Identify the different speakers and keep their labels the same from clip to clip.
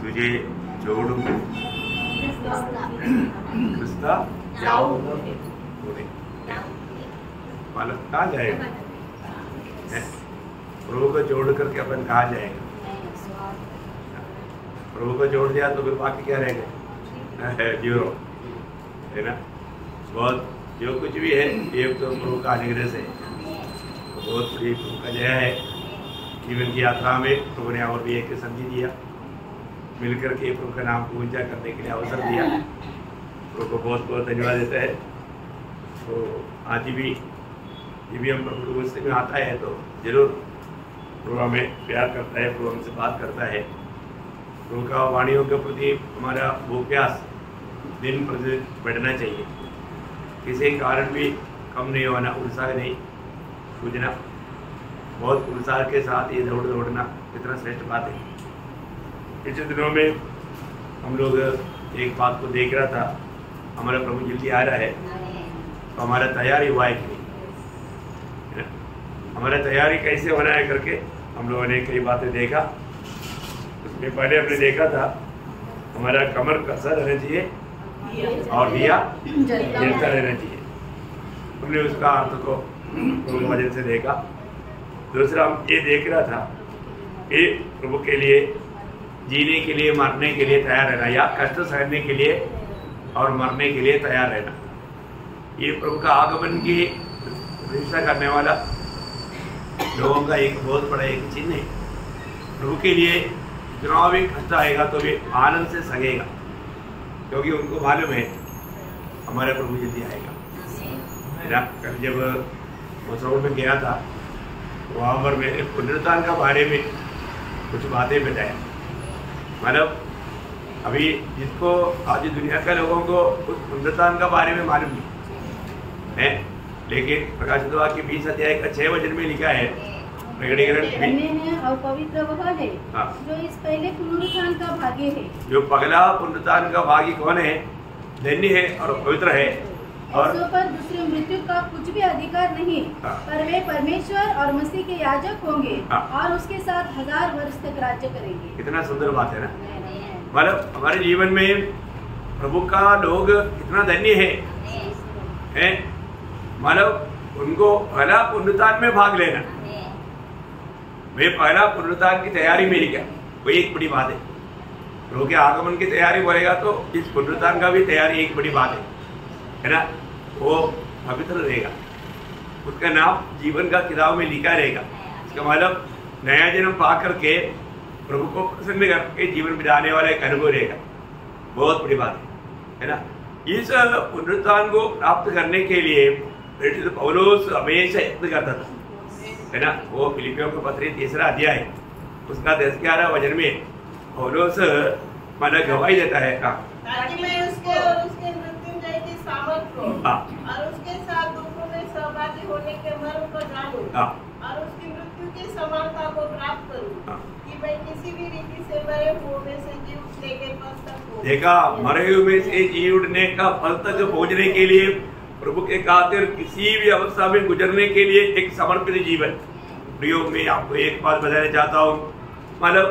Speaker 1: तुझे छोड़ू रास्ता जाओ मालूम कहाँ जाएगा? प्रभु को जोड़ करके अपन कहाँ जाएगा? प्रभु को जोड़ दिया तो फिर बाकी क्या रहेगा? जीरो है ना। बहुत जो कुछ भी है ये तो प्रभु का अनुग्रह से बहुत बड़ी प्रभु का जय है। जीवन की यात्रा में प्रभु ने और भी एक संधि दिया, मिलकर के प्रभु का नाम को ऊंचा करने के लिए अवसर दिया। प्रभु को बहुत बहुत धन्यवाद देता है। तो आज भी ये भी हम प्रभु गुस्से में आता है तो जरूर प्रभु हमें प्यार करता है, प्रभु हमसे बात करता है। प्रभु का वाणियों के प्रति हमारा भूख प्यास दिन प्रतिदिन बढ़ना चाहिए। किसी कारण भी कम नहीं होना, उत्साह नहीं सूझना, बहुत उत्साह के साथ ये दौड़ना कितना श्रेष्ठ बात है। पिछले दिनों में हम लोग एक बात को देख रहा था, हमारा प्रभु जल्दी आ रहा है तो हमारा तैयारी हुआ है कि नहीं, हमारा तैयारी कैसे होना है करके हम लोगों ने कई बातें देखा। उसमें पहले हमने देखा था हमारा कमर कसा रहना चाहिए और दिया जलता रहना चाहिए। हमने उसका अर्थ को प्रभु वजह से देखा। दूसरा हम ये देख रहा था कि प्रभु के लिए जीने के लिए मरने के लिए तैयार रहना या कष्ट सहने के लिए और मरने के लिए तैयार रहना, ये प्रभु का आगमन की प्रतीक्षा करने वाला लोगों का एक बहुत बड़ा एक चिन्ह है। प्रभु के लिए जितना भी कष्ट आएगा तो वे आनंद से सहेगा, क्योंकि उनको मालूम है हमारा प्रभु जल्दी आएगा। मेरा कल जब मसरूर में गया था तो वहाँ पर मैंने पुनरुत्थान का बारे में कुछ बातें बताया। मतलब अभी जिसको आज दुनिया के लोगों को उस पुनरुत्थान का बारे में मालूम नहीं है, लेकिन प्रकाशित वाक्य 20 अध्याय का 6 वचन में लिखा है
Speaker 2: और पवित्र वह है जो इस पहले पुनरुत्थान का भागी है।
Speaker 1: जो पगला पुनरुत्थान का भागी कौन है? धन्य है और पवित्र है और
Speaker 2: पर दूसरी मृत्यु का कुछ भी अधिकार नहीं, पर वे परमेश्वर और मसीह के याजक होंगे और उसके साथ 1000 वर्ष तक राज्य करेंगे।
Speaker 1: कितना सुंदर बात है ना। मतलब हमारे जीवन में प्रभु का लोग कितना धन्य है। मतलब उनको पहला पुनरुत्थान में भाग लेना, वे पहला पुनरुत्थान की तैयारी में ही क्या, वो एक बड़ी बात है। प्रभु के आगमन की तैयारी बोलेगा तो इस पुनरुत्थान का भी तैयारी एक बड़ी बात है ना। वो पवित्र रहेगा, उसका नाम जीवन का किताब में लिखा रहेगा। इसका मतलब नया जन्म पा करके प्रभु को प्रसन्न करके जीवन बिताने वाला एक अनुभव रहेगा। बहुत बड़ी बात है ना। इस पुनरुत्थान को प्राप्त करने के लिए पौलुस हमेशा यत्न करता था, है ना। वो फिलिपियों के पत्र 3 अध्याय उसका 10-11 वचन में पौलुस माना गवाही देता है
Speaker 3: ताकि मैं उसके और उसके मृत्युंजय की सामर्थ को और उसके साथ दुखों में सहभागी होने के मर्म को जानूं और उसकी मृत्यु की समानता को प्राप्त करूं, कि मैं किसी भी रीति से मरे हुए में से जी उठने के पल तक पहुंचूं। देखा,
Speaker 1: मरे हुए में से जी उठने का फल तक पहुंचने के लिए प्रभु के खातिर किसी भी अवस्था में गुजरने के लिए एक समर्पित जीवन। प्रियो, मैं आपको एक बात बताना चाहता हूँ, मतलब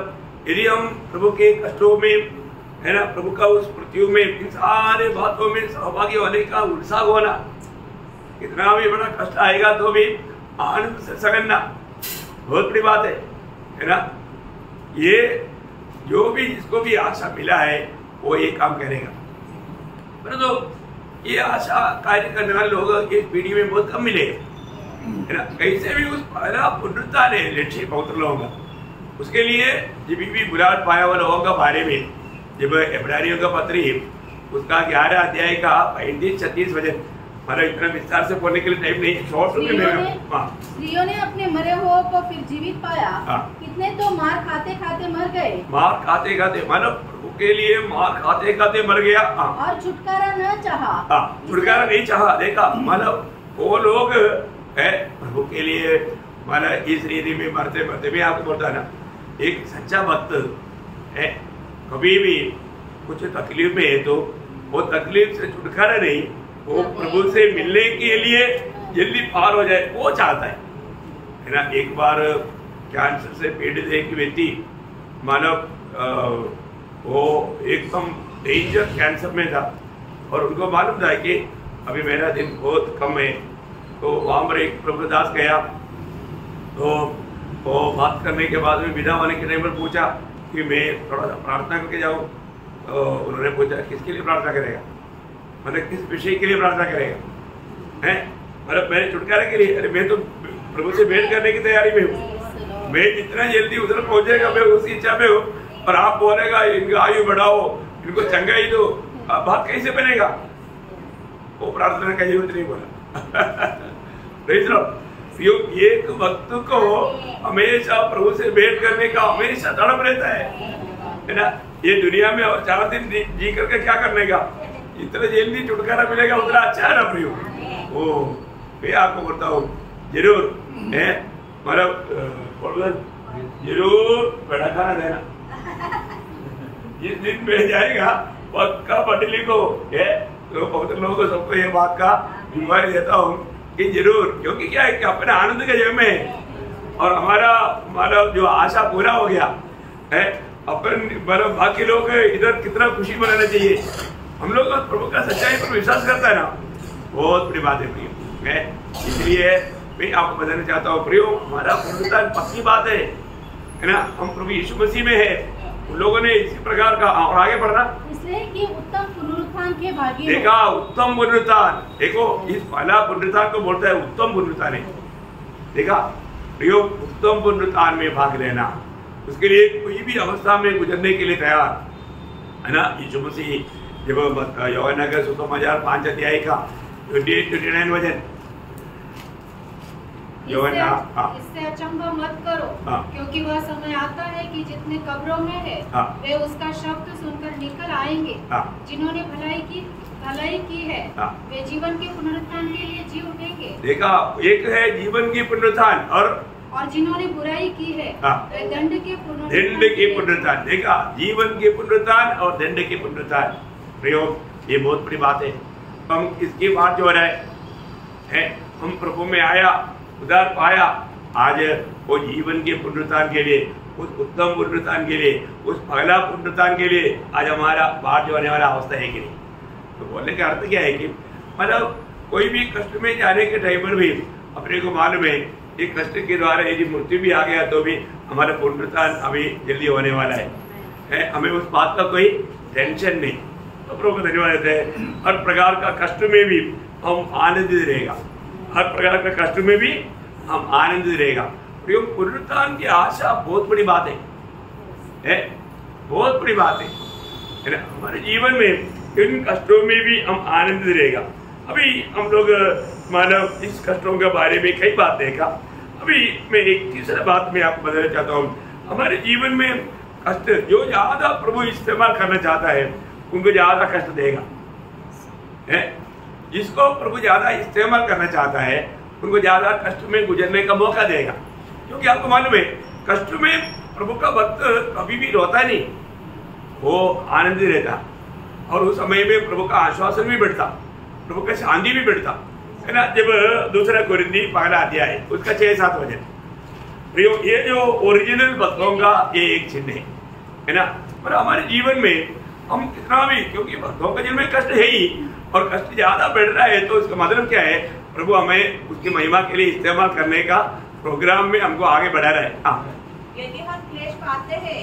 Speaker 1: यदि हम प्रभु के कष्टों में, है ना, प्रभु का उस मृत्यु में, इन सारे बातों में सहभागी होने का उत्साह होना, कितना भी बड़ा कष्ट आएगा तो भी आनंद से सहना बहुत बड़ी बात है ना। ये जो भी जिसको भी आशा मिला है वो ये काम करेगा, परंतु ये आशा कार्य करने वाले लोग इस पीढ़ी में बहुत कम मिलेगा, है ना। कैसे भी उस पहला पुनरुत्थान है लक्ष्य पवित्र लोगों का, उसके लिए जब भी बुलाहट पाया हुआ लोगों का बारे में जब इब्रानियों का पत्री उसका 11 अध्याय का 35-36 वचन, मतलब इतना विस्तार से पढ़ने के लिए टाइम नहीं, शॉर्ट में
Speaker 2: स्त्रियों ने अपने मरे हुए को फिर जीवित पाया, कितने तो मार खाते खाते मर गए,
Speaker 1: मार खाते खाते, मतलब प्रभु के लिए मार खाते खाते मर गया
Speaker 2: और छुटकारा न चाहा,
Speaker 1: छुटकारा नहीं चाहा। देखा, मतलब वो लोग है प्रभु के लिए, मतलब इस रीति में मरते मरते भी आपको बोलता है ना, एक सच्चा भक्त है कभी भी कुछ तकलीफ में है तो वो तकलीफ से छुटकारा नहीं, वो प्रभु से मिलने के लिए जल्दी पार हो जाए वो चाहता है ना। एक बार कैंसर से पीड़ित एक व्यक्ति मानव वो एकदम डेंजर कैंसर में था और उनको मालूम था कि अभी मेरा दिन बहुत कम है। तो वहाँ पर एक प्रभुदास गया, तो वो बात करने के बाद में विदा होने के टाइम पर पूछा कि मैं थोड़ा सा प्रार्थना करके जाऊँ। तो उन्होंने पूछा किसके लिए प्रार्थना करेगा, मतलब किस विषय के लिए प्रार्थना करेगा, हैं मतलब मेरे छुटकारे के लिए। अरे मैं तो प्रभु से भेंट करने की तैयारी में हूँ, मैं जितना जल्दी उधर पहुंचेगा मैं उसकी इच्छा में हूँ, और आप बोलेगा इनका आयु बढ़ाओ, इनको चंगाई दो, बात कैसे बनेगा। वो प्रार्थना का जरूरत नहीं बोला। एक भक्त को हमेशा प्रभु से भेंट करने का हमेशा तड़प रहता है ना। ये दुनिया में 4 दिन जी करके क्या करने का, इतना जल्दी छुटकारा मिलेगा उतना अच्छा है ना प्रियो। ओ मैं आपको बताऊं जरूर है, मतलब जरूर बड़ा खाना देना। जिस दिन मिल जाएगा पक्का पटली को है, तो बहुत लोगों को सबको ये बात का जिम्मेदारी देता हूँ कि जरूर, क्योंकि क्या है कि अपने आनंद के जगह में और हमारा जो आशा पूरा हो गया है, अपन मतलब बाकी लोग इधर कितना खुशी मनाना चाहिए। हम लोग प्रभु का सच्चाई पर विश्वास करता है ना, बहुत बड़ी बात है प्रियो। इसलिए मैं आपको बताना चाहता हूँ प्रियो, हमारा पुनरुत्थान पक्की बात है ना। हम प्रभु यीशु मसीह में है, उन लोगों ने इसी प्रकार का और आगे बढ़ना,
Speaker 2: इसलिए कि उत्तम पुनरुत्थान के भागी
Speaker 1: देखा। उत्तम पुनरुत्थान, देखो इस पहला पुनरुत्थान को बोलता है उत्तम पुनरुत्थान है। देखा प्रियो, उत्तम पुनरुत्थान में भाग लेना, उसके लिए कोई भी अवस्था में गुजरने के लिए तैयार है ना। यीशु मसीह जब यूहन्ना के सुसमाचार 5 अध्याय का 28-29 वचन,
Speaker 4: इससे अचंभा मत करो, क्योंकि वह समय आता है कि जितने कब्रों में है वे उसका शब्द सुनकर निकल आएंगे। जिन्होंने भलाई की है वे जीवन के पुनरुत्थान के लिए जी उठेंगे।
Speaker 1: देखा, एक है जीवन की पुनरुत्थान
Speaker 4: और जिन्होंने बुराई की है वे दंड के
Speaker 1: पुनरुत्थान। देखा, जीवन के पुनरुत्थान और दंड के पुनरुत्थान। प्रयोग ये बहुत बड़ी बात है। हम इसकी बात जो है हम प्रभु में आया, उधार पाया, आज वो जीवन के पुनरुत्थान के लिए, उस उत्तम पुनरुत्थान के लिए, उस पहला पुनरुत्थान के लिए आज हमारा बाहर जो आने वाला अवस्था है कि नहीं। तो बोलने का अर्थ क्या है कि मतलब कोई भी कष्ट में जाने के टाइम पर भी अपने को मालूम है ये कष्ट के द्वारा यदि मृत्यु भी आ गया तो भी हमारा पुनरुत्थान अभी जल्दी होने वाला है। हमें उस बात का कोई टेंशन नहीं। तो प्रभु को धन्यवाद देते हैं। हर प्रकार का कष्ट में भी हम आनंदित रहेगा, हर प्रकार का कष्ट में भी हम आनंदित रहेगा। पुनरुत्थान की आशा बहुत बड़ी बात है, बहुत बड़ी बात है ना। हमारे जीवन में इन कष्टों में भी हम आनंदित रहेगा। अभी हम लोग मानव इस कष्टों के बारे में कई बात देखा। अभी मैं एक तीसरा बात में आपको बताना चाहता हूँ। हमारे जीवन में कष्ट जो ज्यादा प्रभु इस्तेमाल करना चाहता है उनको ज्यादा कष्ट देगा है। जिसको प्रभु ज्यादा इस्तेमाल करना चाहता है उनको ज्यादा कष्ट में गुजरने का मौका देगा। क्योंकि आपको मालूम है कष्ट में प्रभु का भक्त कभी भी रोता नहीं, वो आनंदित रहता और उस समय में प्रभु का आश्वासन भी बढ़ता, प्रभु का शांति भी बढ़ता है ना। जब दूसरा कुरिन्थी पहला अध्याय उसका 6-7 वचन, ये जो ओरिजिनल भक्तों का ये एक चिन्ह है ना। पर हमारे जीवन में हम कितना भी, क्योंकि भक्तों का जीवन में कष्ट है ही और कष्ट ज्यादा बढ़ रहा है, तो इसका मतलब क्या है, प्रभु हमें उसकी महिमा के लिए इस्तेमाल करने का प्रोग्राम में हमको आगे बढ़ा रहा है।
Speaker 3: यदि हम क्लेश पाते हैं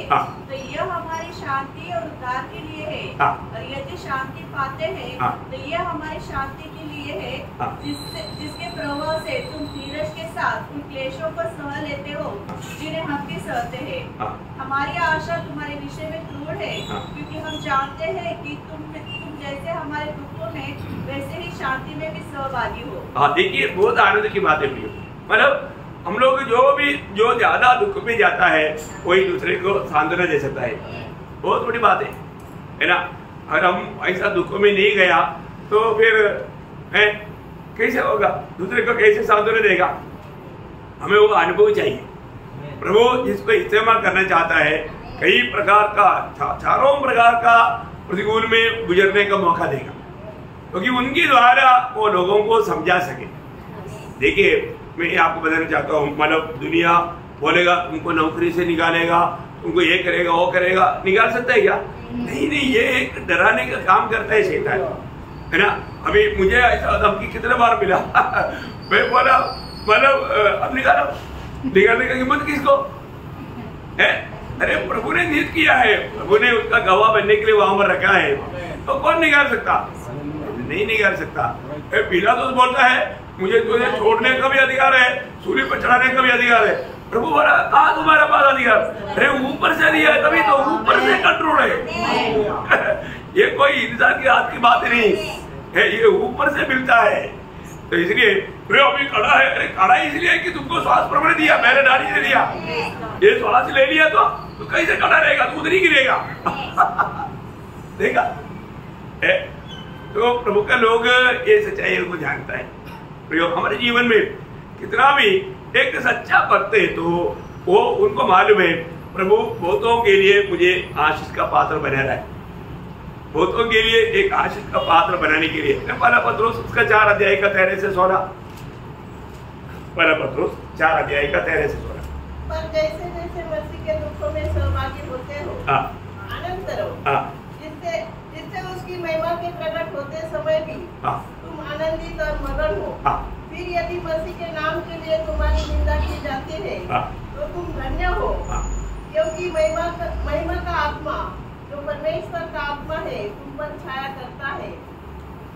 Speaker 3: तो यह हमारी शांति और उद्धार के लिए है, और यदि शांति पाते हैं तो यह हमारी शांति के लिए है, जिसके प्रभाव से तुम धीरज के साथ उन क्लेशों को सह लेते हो जिन्हें हम भी सहते हैं। हमारी आशा तुम्हारे विषय में क्रूर है, क्योंकि हम जानते हैं कि तुम जैसे हमारे दुखों में वैसे ही शांति में भी सहभागी हो।
Speaker 1: देखिए बहुत आनंद की बात है प्रियो। मतलब हम लोग जो ज्यादा दुख में जाता है कोई दूसरे को सांत्वना दे सकता है, बहुत बड़ी बात है ना। अगर हम ऐसा दुख में नहीं गया तो फिर कैसे होगा, दूसरे को कैसे सांत्वना देगा। हमें वो अनुभव चाहिए। प्रभु जिसको इस्तेमाल करना चाहता है कई प्रकार का, चारों प्रकार का प्रतिकूल में गुजरने का मौका देगा, क्योंकि उनके द्वारा वो लोगों को समझा सके। देखिए मैं आपको बताना चाहता हूँ, मतलब दुनिया बोलेगा तुमको नौकरी से निकालेगा, तुमको ये करेगा वो करेगा, निकाल सकता है क्या? नहीं, ये एक डराने का काम करता है शैतान, है ना। अभी मुझे ऐसा धमकी कितने बार मिला मैं बोला मतलब अब निकालने का हिम्मत किसको है? अरे प्रभु ने नियत किया है, प्रभु ने उसका गवाह बनने के लिए वहां पर रखा है, तो कौन निकाल सकता? नहीं निकाल सकता। पिलातुस बोलता है मुझे तुझे छोड़ने का भी अधिकार है, सूली पर चढ़ाने का भी अधिकार है। प्रभु बोला कहा तुम्हारा पास अधिकार? अरे ऊपर से दिया है, तभी तो ऊपर से कंट्रोल है ये कोई इंसान की हाथ की बात नहीं है, ये ऊपर से मिलता है। तो इसलिए अभी खड़ा है, अरे खड़ा इसलिए कि तुमको श्वास प्रभु ने दिया, मैंने डाली ने दिया, ये श्वास ले लिया तो कैसे खड़ा रहेगा? तो उधर ही गिरेगा देखा है? तो प्रभु का लोग ये सच्चाई को जानता है। प्रयोग हमारे जीवन में कितना भी एक सच्चा भक्त है तो वो उनको मालूम है प्रभु बहुतों के लिए मुझे आशीष का पात्र बना रहा है, बहुतों के लिए एक आशीष का पात्र बनाने के लिए। पहला पत्रोस उसका 4 अध्याय का 13 से 16, पहला पत्रोस 4 अध्याय का 13 से 16।
Speaker 3: पर जैसे जैसे मसीह के दुखों में सहभागी होते हो आनंद करो, जिससे उसकी महिमा के प्रकट होते समय भी तुम आनंदित और मगन हो। फिर यदि मसीह के नाम के लिए तुम्हारी निंदा की जाती है तो तुम धन्य हो, क्योंकि महिमा का आत्मा जो परमेश्वर का आत्मा है तुम पर छाया करता है।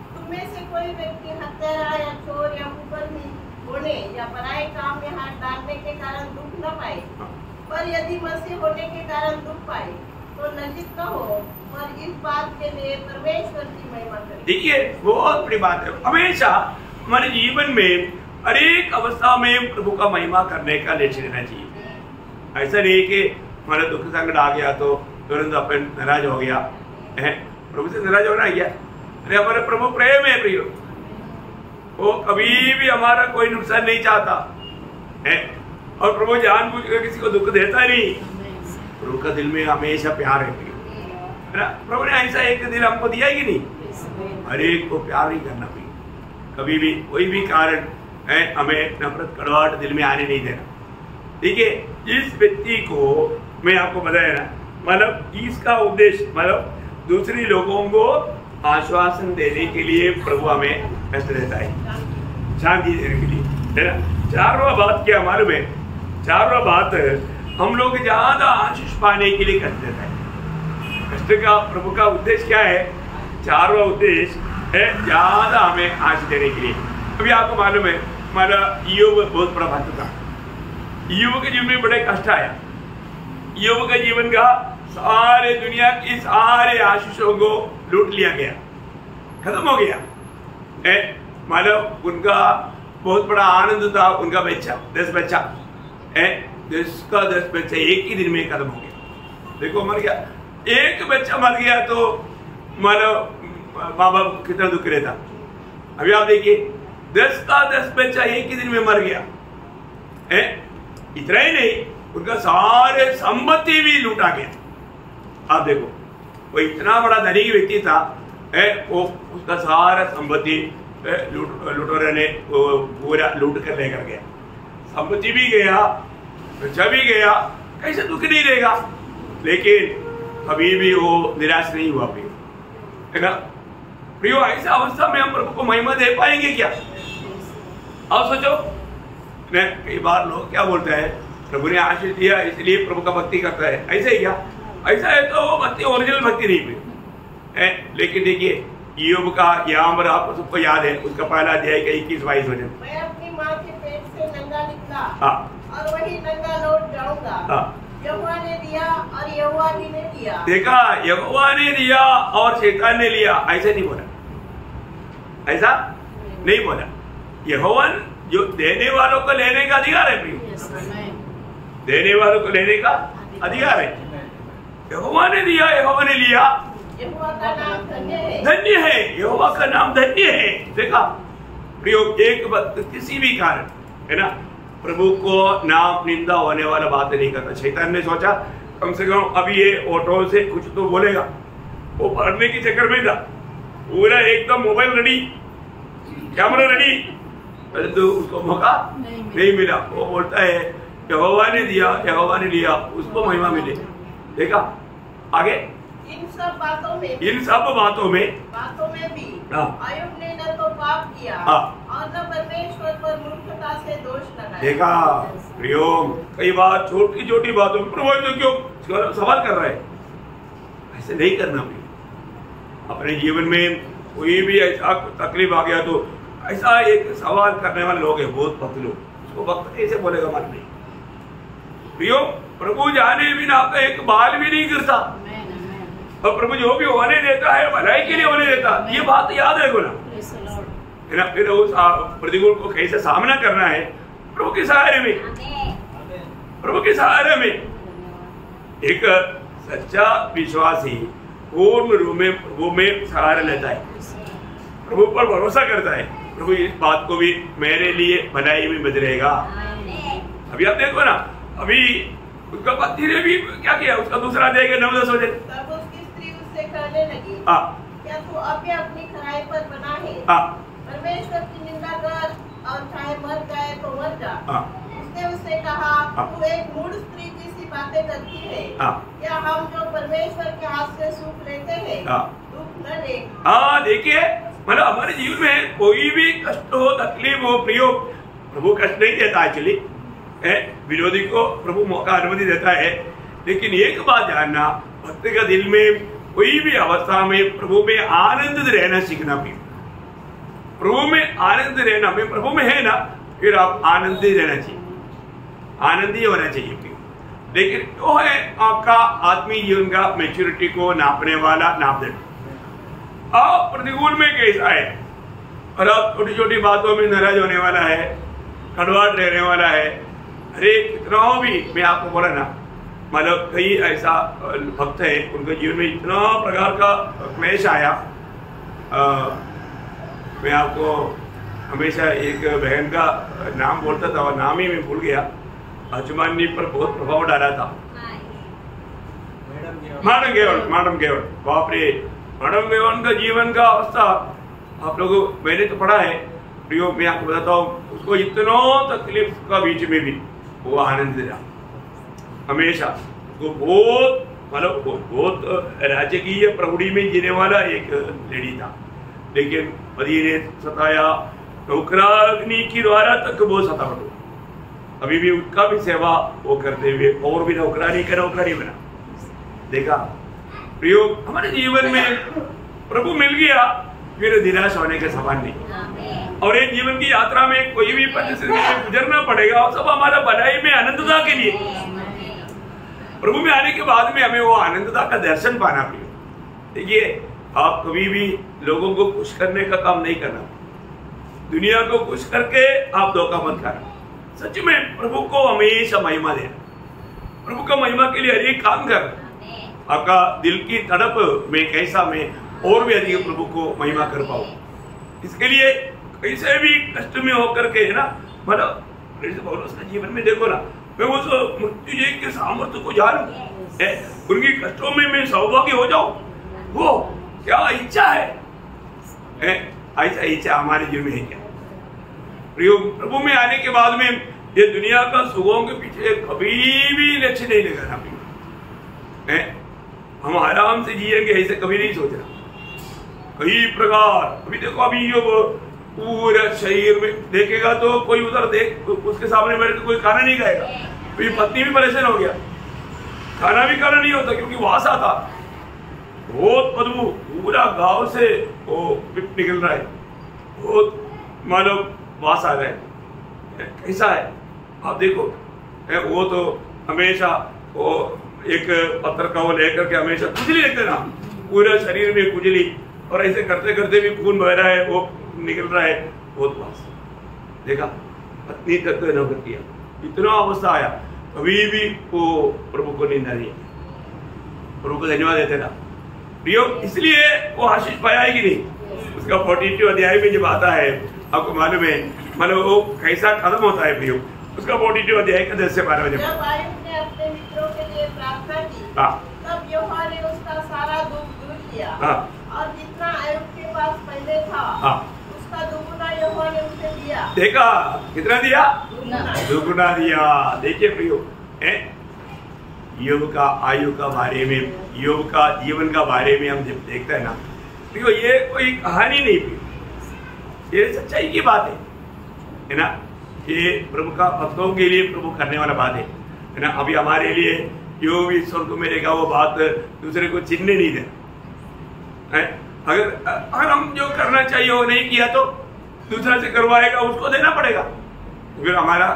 Speaker 3: तुम में से कोई व्यक्ति हत्यारा या चोर या कुकर्मी होने या पराये काम में हाथ डालने के कारण दुख न पाए, पर यदि मसीह होने के कारण दुख पाए तो लज्जित न हो, पर इस बात के लिए परमेश्वर की महिमा करें।
Speaker 1: देखिए बहुत बड़ी बात है, हमेशा हमारे जीवन में हर एक अवस्था में प्रभु का महिमा करने का लक्ष्य रहना चाहिए। ऐसा नहीं कि हमारा दुख संकट आ गया तो तुरंत अपन नाराज हो गया है, प्रभु से नाराज होना है क्या? अरे हमारे प्रभु प्रेम है प्रियो, वो कभी भी हमारा कोई नुकसान नहीं चाहता है, और प्रभु जानबूझकर किसी को दुख देता नहीं। प्रभु का दिल में हमेशा प्यार है प्रियो, प्रभु ने ऐसा एक दिल हमको दिया ही नहीं, हर एक को प्यार नहीं करना प्रियो, कभी भी कोई भी कारण है हमें नफरत कड़वाहट दिल में आने नहीं देना। ठीक है, जिस व्यक्ति को मैं आपको बताया ना, मतलब इसका उद्देश्य मतलब दूसरे लोगों को आश्वासन देने के लिए प्रभु हमें कष्ट देता है, शांति देने के लिए, है ना। 4वां बात क्या मालूम है? 4वां बात हम लोग ज्यादा आशीष पाने के लिए कष्ट देता है। कष्ट का प्रभु का उद्देश्य क्या है? 4वां उद्देश्य है ज्यादा हमें आशीष देने के लिए। अभी आपको मालूम है हमारा ईयोब बहुत बड़ा भक्त था, ईयोब के जीवन में बड़े कष्ट आया, ईयोब के जीवन का सारे दुनिया की सारे आशीषों को लूट लिया गया, खत्म हो गया। मतलब उनका बहुत बड़ा आनंद था, उनका बच्चा 10 बच्चा है, 10 बच्चा एक ही दिन में खत्म हो गया। देखो मर गया, एक बच्चा मर गया तो मतलब माँ बाप कितना दुख रहता। अभी आप देखिए 10 बच्चा एक ही दिन में मर गया है। इतना ही नहीं, उनका सारे संपत्ति भी लूटा गया। आप देखो वो इतना बड़ा धनी व्यक्ति था, वो उसका सारा संपत्ति लुटेरे ने पूरा लूट कर लेकर गया, संपत्ति भी गया, बच्चा भी गया, कैसे दुख नहीं रहेगा। लेकिन कभी भी वो निराश नहीं हुआ प्रियो, है ना प्रियो। ऐसा अवस्था में हम प्रभु को महिमा दे पाएंगे क्या? आप सोचो, कई बार लोग क्या बोलते हैं, प्रभु ने आशीष दिया इसलिए प्रभु का भक्ति करता है, ऐसे ही क्या? ऐसा है तो वो भक्ति ओरिजिनल भक्ति नहीं है। लेकिन देखिए ईयोब का यहाँ पर आपको सबको याद है, उसका पहला अध्याय का 21-22 वचन,
Speaker 3: मैं अपनी माँ के पेट से नंगा निकला और वही नंगा लौट जाऊंगा। यहोवा ने दिया और यहोवा ही ने दिया। देखा,
Speaker 1: यहोवा ने दिया और शैतान ने लिया, ऐसा नहीं बोला, ऐसा नहीं बोला। यहोवा जो देने वालों को लेने का अधिकार है प्रिय, देने वालों को लेने का अधिकार है। यहोवा ने दिया, यहोवा ने लिया,
Speaker 3: यहोवा का नाम धन्य है,
Speaker 1: धन्य है, यहोवा का नाम धन्य है। देखा प्रयोग एक किसी भी कारण, है ना, प्रभु को नाम निंदा होने वाला बात नहीं करता। शैतान ने सोचा कम से कम अभी ये ऑटो से कुछ तो बोलेगा, वो पढ़ने के चक्कर में था, पूरा एकदम मोबाइल रेडी, कैमरा रेडी, परंतु उसको मौका नहीं मिला। वो बोलता है यहोवा ने दिया, यहोवा ने लिया, उसको महिमा मिले। देखा आगे
Speaker 3: इन सब बातों में
Speaker 1: भी
Speaker 3: अय्यूब ने न तो पाप किया और न परमेश्वर पर मूर्खता से दोष लगाया।
Speaker 1: देखा प्रियो, कई बार छोटी छोटी बातों प्रभु तो क्यों सवाल कर रहा है? ऐसे नहीं करना भी। अपने जीवन में कोई भी ऐसा तकलीफ आ गया तो ऐसा एक सवाल करने वाले लोग हैं बहुत भक्त लोग, उसको भक्त कैसे बोलेगा मन नहीं। प्रियो, प्रभु जाने बिना आपका एक बाल भी नहीं गिरता, और प्रभु जो भी होने देता है भलाई के लिए होने देता, ये बात याद रखो ना, है ना। फिर उस प्रतिकूल को कैसे सामना करना है? प्रभु के सहारे में, प्रभु के सहारे में। एक सच्चा विश्वासी पूर्ण रूप में प्रभु में सहारा लेता है, प्रभु पर भरोसा करता है, प्रभु इस बात को भी मेरे लिए भलाई में बदलेगा। अभी आप देखो ना, अभी उसका पति ने भी क्या किया, उसका दूसरा देगा 9-10 बजे।
Speaker 3: तब उसकी स्त्री उससे कहने लगी, क्या तू अब अपनी खराई पर बना है? परमेश्वर की निंदा कर और चाहे मर जाए तो मर जा। उसने उससे कहा, तू एक मूढ़ स्त्री की सी बातें करती है। क्या हम जो परमेश्वर के हाथ से सुख लेते हैं दुख न ले?
Speaker 1: देखिए, मतलब हमारे जीवन में कोई भी कष्ट हो, तकलीफ हो, प्रियो, प्रभु कष्ट नहीं देता एक्चुअली, विरोधी को प्रभु मौका अनुमति देता है। लेकिन एक बात जानना, भक्त का दिल में कोई भी अवस्था में प्रभु में आनंद रहना सीखना भी। प्रभु में आनंद रहना, में प्रभु में है ना, फिर आप आनंद ही रहना चाहिए, आनंद ही होना चाहिए। लेकिन तो है आपका आत्मीय जीवन का मैच्योरिटी को नापने वाला मापदंड। आप प्रतिकूल में कैसा है, और आप छोटी छोटी बातों में नाराज होने वाला है, कड़वाहट रहने वाला है। अरे कितना भी, मैं आपको बोला ना, मतलब कई ऐसा भक्त है, उनके जीवन में इतना प्रकार का क्लेश आया। मैं आपको हमेशा एक बहन का नाम बोलता था और नाम ही मैं भूल गया, अजमानी पर बहुत प्रभाव डाला था। मैडम गेवल, बाप रे, मैडम गेवल का जीवन का अवस्था आप लोगों, मैंने तो पढ़ा है प्रियो, मैं आपको बताता हूँ, उसको इतना तकलीफ का बीच में भी वो आनंद दिला हमेशा। वो बहुत मतलब बहुत राजकीय प्रौढ़ी में जीने वाला एक लेडी था, लेकिन पति ने सताया, नौकरानी की द्वारा तक वो सतावट हुआ। अभी भी उसका भी सेवा वो करते हुए और भी नौकरानी का नौकरानी बना। देखा प्रियो, हमारे जीवन में प्रभु मिल गया फिर निराश होने के सवाल नहीं। और एक जीवन की यात्रा में कोई भी परिस्थिति में गुजरना पड़ेगा, और सब हमारा भलाई में आनंदता के लिए। प्रभु में आने के बाद में हमें वो आनंदता का दर्शन पाना पड़ेगा। देखिए, आप कभी भी लोगों को खुश करने का काम नहीं करना, दुनिया को खुश करके आप धोखा मत करना। सच में प्रभु को हमेशा महिमा देना, प्रभु का महिमा के लिए हर एक काम करना। आपका दिल की तड़प में कैसा मैं और भी अधिक प्रभु को महिमा कर पाऊं, इसके लिए कैसे भी कष्ट में होकर के, है ना, मतलब पौलुस के जीवन में देखो ना, मैं उस मृत्युंजय के सामर्थ्य को जानूं, उनकी कष्टों में मैं सौभाग्य हो जाऊं, वो क्या इच्छा है? ऐसा इच्छा हमारे जीवन में है क्या? प्रभु में आने के बाद में ये दुनिया का सुखों के पीछे कभी भी लक्ष्य नहीं लगाना। हम आराम से जिएंगे ऐसे कभी नहीं सोचना। कई प्रकार, अभी देखो, अभी जो पूरा शरीर में देखेगा तो कोई उधर देख, उसके सामने बैठ के कोई खाना नहीं खाएगा। तो पत्नी भी परेशान हो गया, खाना भी खाना नहीं होता क्योंकि वास आता, बहुत बदबू, पूरा गांव से वो निकल रहा है, बहुत मानो वास आ रहा है। कैसा है आप देखो, वो तो हमेशा वो एक पत्थर का वो लेकर के हमेशा खुजली लेते ना, पूरा शरीर में खुजली, और ऐसे करते करते भी खून बह रहा है, वो निकल रहा है, बहुत वास। देखा, पत्नी तक नौकर किया, इतना अवस्था आया, कभी भी वो प्रभु को निंदा नहीं, प्रभु को धन्यवाद देते ना प्रियो। इसलिए वो आशीष पाया है कि नहीं? उसका 42 अध्याय में जब आता है, आपको मालूम है, मतलब वो कैसा खत्म होता है प्रियो, उसका 42 अध्याय का 10 से 12 बजे।
Speaker 3: जब आयुब ने अपने मित्रों के लिए प्रार्थना की, तब यहोवा ने उसका सारा दुख दूर किया, और जितना आयुब के पास पहले था उसका दुगुना यहोवा ने उसे दिया।
Speaker 1: देखा, कितना दिया? दुगुना दिया। देखिए प्रियो, योग का आयु का बारे में, योग का जीवन का बारे में हम जब देखते हैं ना, तो ये कोई कहानी नहीं थी, ये सच्चाई की बात है ना। ये प्रभु का भक्तों के लिए प्रभु करने वाला बात है ना। अभी हमारे लिए योग स्वर्ग में रहेगा वो बात दूसरे को चिन्हने नहीं देना। अगर हम जो करना चाहिए वो नहीं किया तो दूसरा से करवाएगा, उसको देना पड़ेगा, फिर हमारा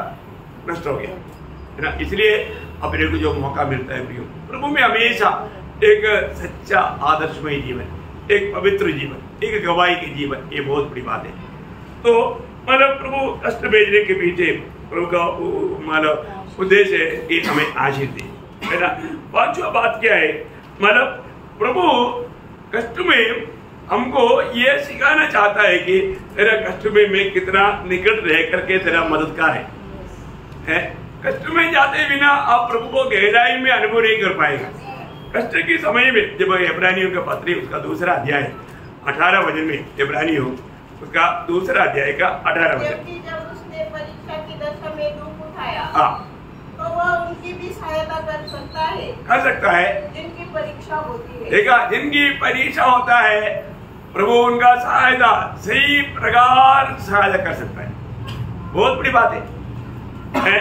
Speaker 1: नष्ट हो गया है ना। इसलिए अपने को जो मौका मिलता है प्रियो, प्रभु में हमेशा एक सच्चा आदर्शमय जीवन, एक पवित्र जीवन, एक गवाही के जीवन, ये बहुत बड़ी बात है। तो मतलब प्रभु कष्ट भेजने के पीछे प्रभु का मतलब उद्देश्य है कि हमें आशीष दे, है ना। पांचवा बात क्या है, मतलब प्रभु कष्ट में हमको ये सिखाना चाहता है कि तेरा कष्ट में मैं कितना निकट रह करके तेरा मददगार है। कष्ट में जाते बिना आप प्रभु को गहराई में अनुभव नहीं कर पाएगा। कष्ट के समय में जब इब्रानियों का पत्री उसका दूसरा अध्याय 18 वचन में, इब्रानियों उसका दूसरा अध्याय का 18 वचन,
Speaker 3: जब उसने परीक्षा की दशा में दुख उठाया, तो वह उनकी भी सहायता कर सकता है जिनकी परीक्षा होती है।
Speaker 1: देखा, जिनकी परीक्षा होता है प्रभु उनका सहायता सही प्रकार सहायता कर सकता है। बहुत बड़ी बात है।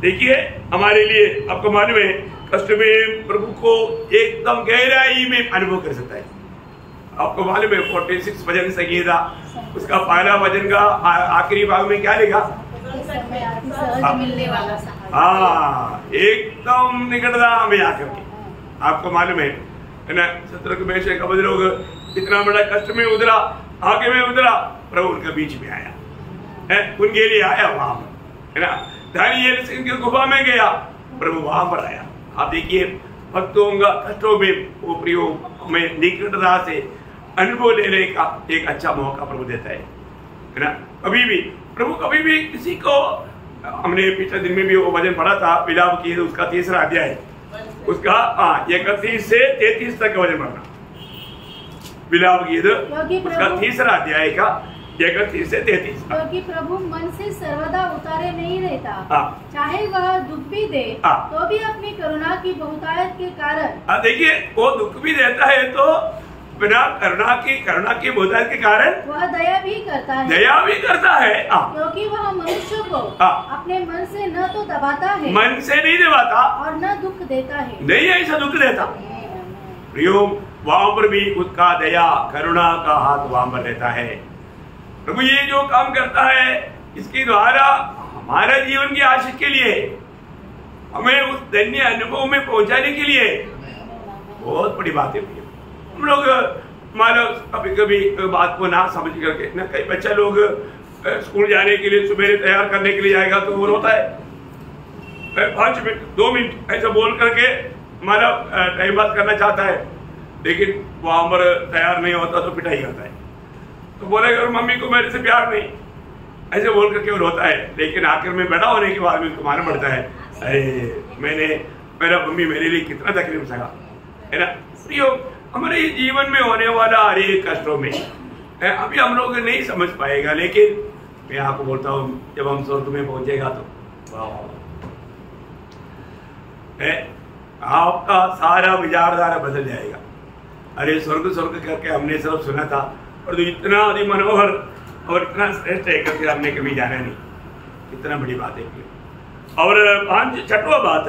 Speaker 1: देखिए हमारे लिए आपको मालूम है, कष्ट में प्रभु को एकदम गहराई में अनुभव कर सकता है। आपको मालूम है 46 वचन संगीता उसका पहला वचन का आखिरी भाग में क्या लिखा,
Speaker 2: मिलने वाला
Speaker 1: एकदम निकटता में आकर के। आपको मालूम है ना, शत्रु में से कबज लोग इतना बड़ा कष्ट में उतरा, आगे में उतरा, प्रभु उनके बीच में आया है, उनके लिए आया वहां पर, है ना। दानियेल सिंह की गुफा में गया, प्रभु वहां पर आया। आप देखिए भक्तों का कष्टों में वो प्रियो हमें निकटता से अनुभव लेने का एक अच्छा मौका प्रभु देता है ना। कभी भी प्रभु कभी भी किसी को, हमने पिछले दिन में भी वो वचन पढ़ा था, विलाप की उसका तीसरा अध्याय, उसका 31 से 33 तक का वचन पढ़ना। विलाप गीत उसका तीसरा अध्याय का 31 से 33।
Speaker 2: क्योंकि प्रभु मन से सर्वदा उतारे नहीं रहता, चाहे वह दुख भी दे तो भी अपनी करुणा की बहुतायत के कारण।
Speaker 1: देखिए वो दुख भी देता है तो बिना करुणा की बहुतायत के कारण
Speaker 2: वह दया भी करता है, क्योंकि वह मनुष्य को अपने मन से न तो दबाता है,
Speaker 1: मन से नहीं दबाता,
Speaker 2: और न दुख देता है,
Speaker 1: नहीं ऐसा दुख देता। प्रियो वहां पर भी उसका दया करुणा का हाथ वहां पर रहता है। प्रभु ये जो काम करता है इसके द्वारा हमारा जीवन की आशीष के लिए, हमें उस धन्य अनुभव में पहुंचाने के लिए बहुत बड़ी बात है। हम लोग मानो कभी कभी बात को ना समझ करके ना, कई बच्चा लोग स्कूल जाने के लिए सुबह तैयार करने के लिए जाएगा तो वो रोता है, 5 मिनट 2 मिनट ऐसा बोल करके हमारा टाइम पास करना चाहता है, लेकिन वहां पर तैयार नहीं होता तो पिटाई करता है। तो बोलेगा मम्मी को मेरे से प्यार नहीं, ऐसे बोल करके वो रोता है। लेकिन आखिर में बड़ा होने के बाद में उसको मालूम पड़ता है, अरे मेरा मम्मी मेरे लिए कितना तकलीफ सहा, है ना। प्रियो हमारे जीवन में होने वाला हर एक कष्टों में अभी हम लोग नहीं समझ पाएगा, लेकिन मैं आपको बोलता हूँ जब हम स्वर्ग में पहुंचेगा तो आपका सारा विचारधारा बदल जाएगा। अरे स्वर्ग करके हमने सब सुना था, और तो इतना अधिक मनोहर और इतना श्रेष्ठ है करके हमने कभी जाना नहीं, इतना बड़ी बात है। और 6वां बात,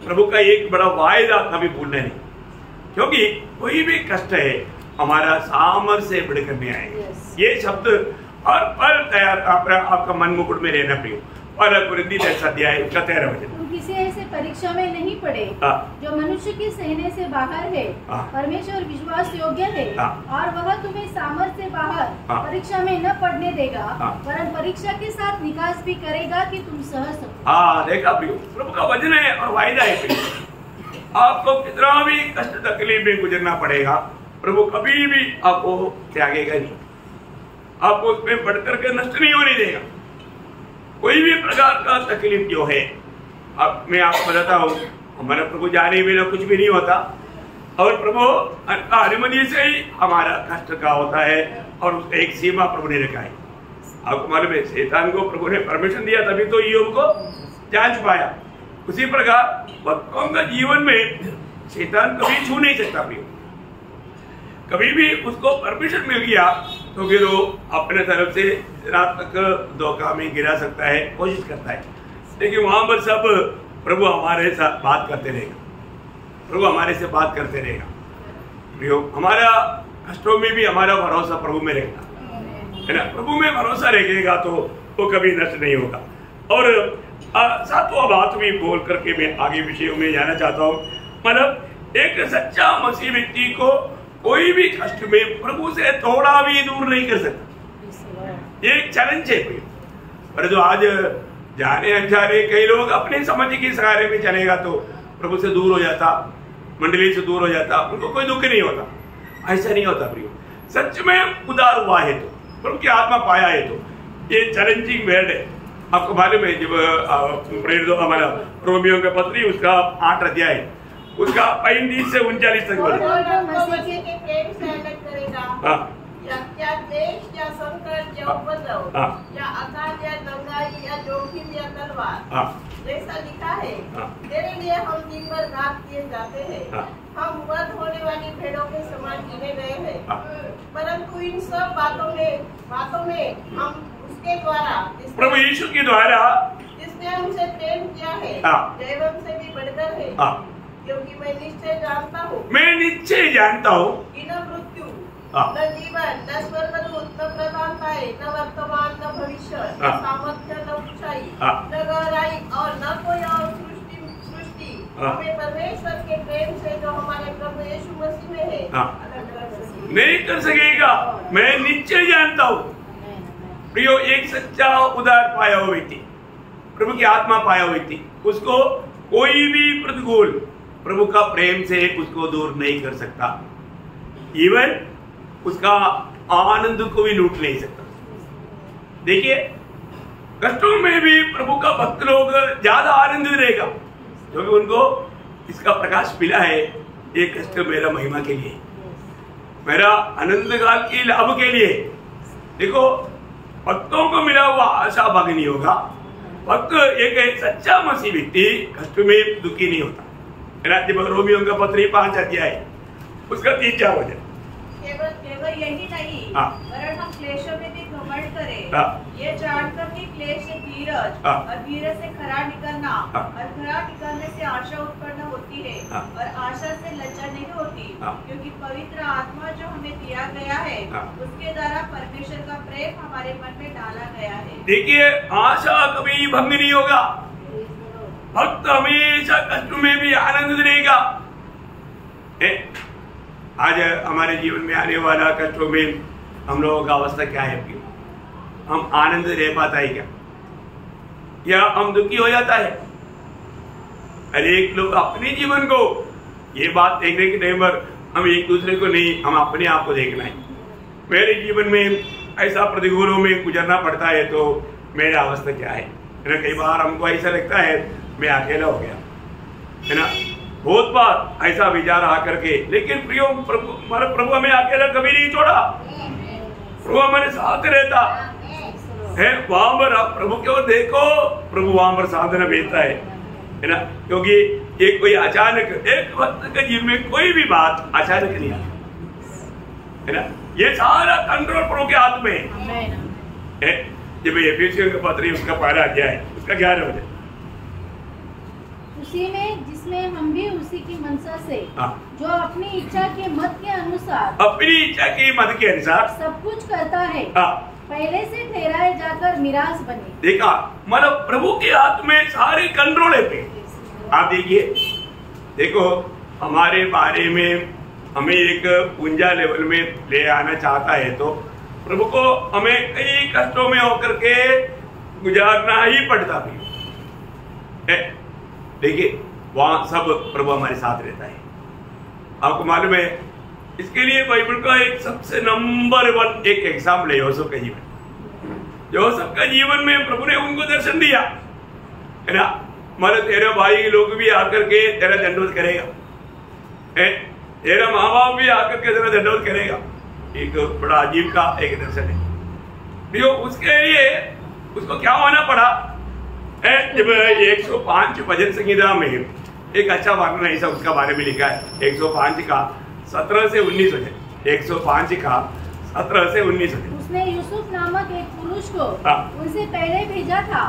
Speaker 1: प्रभु का एक बड़ा वायदा कभी भूलना नहीं, क्योंकि कोई भी कष्ट है हमारा सामर्थ्य से बढ़कर नहीं आएगा। ये शब्द हर पल तैयार आपका मन मुकुट में रहना प्रियो। और अध्याय उसका 13 वचन,
Speaker 2: तुम किसी ऐसे परीक्षा में नहीं पड़े जो मनुष्य के सहने से बाहर है, परमेश्वर विश्वास योग्य है, और वह तुम्हें सामर्थ्य से बाहर परीक्षा में न पड़ने देगा, वरन परीक्षा के साथ निकास भी करेगा कि तुम सह सको।
Speaker 1: देखा प्रियो, प्रभु का वचन है और वायदा है। आपको कितना भी कष्ट तकलीफ में गुजरना पड़ेगा, प्रभु कभी भी आपको त्यागेगा नहीं, आपको उसमें बढ़कर के नष्ट नहीं होने देगा। कोई भी प्रकार का तकलीफ जो है, अब मैं आपको बताता हूँ, हमारा प्रभु जाने बिना कुछ भी नहीं होता, और प्रभु अनुमति से ही हमारा कष्ट का होता है, और एक सीमा प्रभु ने रखा है। आपको मालूम है शैतान को प्रभु ने परमिशन दिया, तभी तो ईयोब को जांच पाया, उसी प्रकार भक्तों का जीवन में शैतान कभी छू नहीं सकता भी। कभी भी उसको परमिशन मिल गया तो फिर वो अपने तरफ से रात तक धोखा में गिरा सकता है, कोशिश करता है। लेकिन वहां पर सब प्रभु हमारे साथ बात करते रहेगा, प्रभु हमारे से बात करते रहेगा। हमारा कष्टों में भी हमारा भरोसा प्रभु में रहेगा, है ना। प्रभु में भरोसा रहेगा तो वो कभी नष्ट नहीं होगा। और सातवां बात भी बोल करके मैं आगे विषयों में जाना चाहता हूँ। मतलब एक सच्चा मसीह व्यक्ति को कोई भी कष्ट में प्रभु से थोड़ा भी दूर नहीं कर सकता। ये एक चैलेंज है। पर जो आज जाने अनजाने कई लोग अपने समझ के सहारे में चलेगा तो प्रभु से दूर हो जाता, मंडली से दूर हो जाता, उनको कोई दुख नहीं होता। ऐसा नहीं होता प्रियो। सच में उदार हुआ है तो, प्रभु की आत्मा पाया है तो ये चैलेंजिंग वर्ड है। आपको मालूम है जब प्रेरित हमारा रोमियो का पत्री उसका 8 अध्याय उसका 35 से 39 तक
Speaker 3: क्या क्लेश या संकट या उपद्रव या अकाल या दंगाई या जोखिम या तलवार जैसा लिखा है, तेरे लिए हम दिन भर घात किए जाते हैं, हम वध होने वाली भेड़ों के समान गिने गए हैं। परंतु इन सब बातों में हम उसके द्वारा,
Speaker 1: प्रभु यीशु के द्वारा
Speaker 3: जिसने हमसे प्रेम किया है, दैवम से भी बढ़कर है, क्योंकि मैं निश्चय जानता हूँ कि न मृत्यु न जीवन न स्वर्गदूत न प्रधानताएं न वर्तमान न भविष्य न सामर्थ्य न ऊंचाई न गहराई और न कोई और सृष्टि हमें परमेश्वर के प्रेम से जो हमारे प्रभु यीशु मसीह में है
Speaker 1: नहीं कर सकेगा। मैं निश्चय जानता हूँ प्रियो, एक सच्चा उदार पाया हुआ व्यक्ति, प्रभु की आत्मा पाया हुआ व्यक्ति, उसको कोई भी प्रतिकूल प्रभु का प्रेम से उसको दूर नहीं कर सकता। इवन उसका आनंद को भी लूट नहीं सकता। देखिए कष्टों में भी प्रभु का भक्त लोग ज्यादा आनंद रहेगा क्योंकि उनको इसका प्रकाश मिला है। ये कष्ट मेरा महिमा के लिए, मेरा आनंद काल की लाभ के लिए। देखो भक्तों को मिला हुआ आशा भाग नहीं होगा। भक्त एक सच्चा मसीह व्यक्ति कष्ट में दुखी नहीं होता। जब रोमियो का पत्री 5 अध्याय उसका 3-4 वचन,
Speaker 2: केवल यही नहीं वरन हम क्लेशों में भी घमंड करें, ये जानकर कि क्लेश से धीरज और धीरज से खरा निकलना और खरा निकलने से आशा उत्पन्न होती है और आशा से लज्जा नहीं होती, क्योंकि पवित्र आत्मा जो हमें दिया गया है उसके द्वारा परमेश्वर का प्रेम हमारे मन में डाला गया है।
Speaker 1: देखिए आशा कभी भंग नहीं होगा। भक्त हमेशा कष्ट में भी आनंद रहेगा। आज हमारे जीवन में आने वाला कष्टों में हम लोगों का अवस्था क्या है? हम आनंद रह पाता है क्या, या हम दुखी हो जाता है? अनेक लोग अपने जीवन को ये बात देखने के टाइम पर हम एक दूसरे को नहीं, हम अपने आप को देखना है। मेरे जीवन में ऐसा प्रतिकूलों में गुजरना पड़ता है तो मेरा अवस्था क्या है ना। कई बार हमको ऐसा लगता है मैं अकेला हो गया, है ना। बहुत बार ऐसा विचार आ करके, लेकिन प्रियो प्रभु हमें अकेला कभी नहीं छोड़ा। प्रभु हमारे साथ रहता है। वहां पर आप प्रभु की ओर देखो, प्रभु वहां पर साधना भेजता है ना। क्योंकि ये कोई अचानक, एक वक्त के जीवन में कोई भी बात अचानक नहीं आती, है ना। ये सारा कंट्रोल प्रभु के हाथ में है। जब एफिसियों का पत्री उसका 1 अध्याय उसका 11 वचन,
Speaker 2: उसी में जिसमें हम भी उसी की मनसा से जो अपनी इच्छा के मत के अनुसार,
Speaker 1: अपनी इच्छा के मत के अनुसार
Speaker 2: सब कुछ करता है, पहले से ठहराए जाकर निराश बने।
Speaker 1: देखा, मतलब प्रभु के हाथ में सारे कंट्रोल है पे। आप देखिए, देखो हमारे बारे में हमें एक ऊंचा लेवल में ले आना चाहता है तो प्रभु को हमें कई कष्टों में होकर के गुजारना ही पड़ता भी है। देखिए वहां सब प्रभु हमारे साथ रहता है। आपको मालूम है, इसके लिए बाइबल का एक सबसे नंबर 1 एक एग्जाम्पल है यूसुफ का जीवन। यूसुफ का जीवन में प्रभु ने उनको दर्शन दिया, है ना। मतलब तेरे भाई लोग भी आकर के तेरा दंडवत करेगा, तेरा माँ बाप भी आकर के तेरा दंडवत करेगा। एक बड़ा अजीब का एक दर्शन है। उसके लिए उसको क्या होना पड़ा, जब 105 भजन संहिता में एक अच्छा वर्णन ऐसा उसका बारे में लिखा है। 105 का 17 से 19 वचन, 105 का 17 से 19 वचन।
Speaker 2: उसने यूसुफ नामक एक पुरुष को उनसे पहले भेजा था,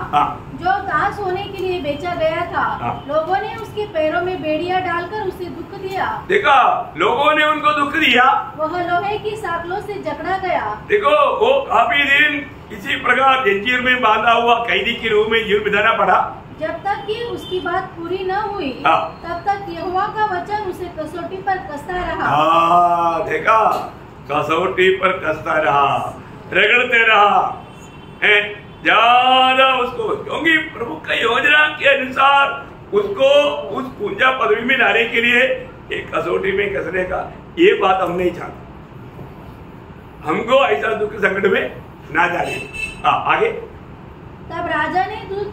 Speaker 2: जो दास होने के लिए बेचा गया था। लोगों ने उसके पैरों में बेड़ियां डालकर उसे दुख दिया।
Speaker 1: देखा, लोगों ने उनको दुख दिया।
Speaker 2: वह लोहे की साकलों से जकड़ा गया।
Speaker 1: देखो, वो काफी दिन इसी प्रकार जंजीर में बांधा हुआ कैदी के रूप में जीवन बिताना पड़ा,
Speaker 2: जब तक कि उसकी बात पूरी न हुई। तब तक यहोवा का वचन उसे कसौटी पर कसता रहा।
Speaker 1: देखा, कसौटी पर कसता रहा, रगड़ते रहा, ज्यादा उसको, क्योंकि प्रभु का योजना के अनुसार उसको उस पूजा पदवी में लाने के लिए एक कसौटी में कसने का, ये बात हम नहीं चाहते। हमको ऐसा दुख संकट में ना जाने। आगे।
Speaker 2: तब राजा ने दूत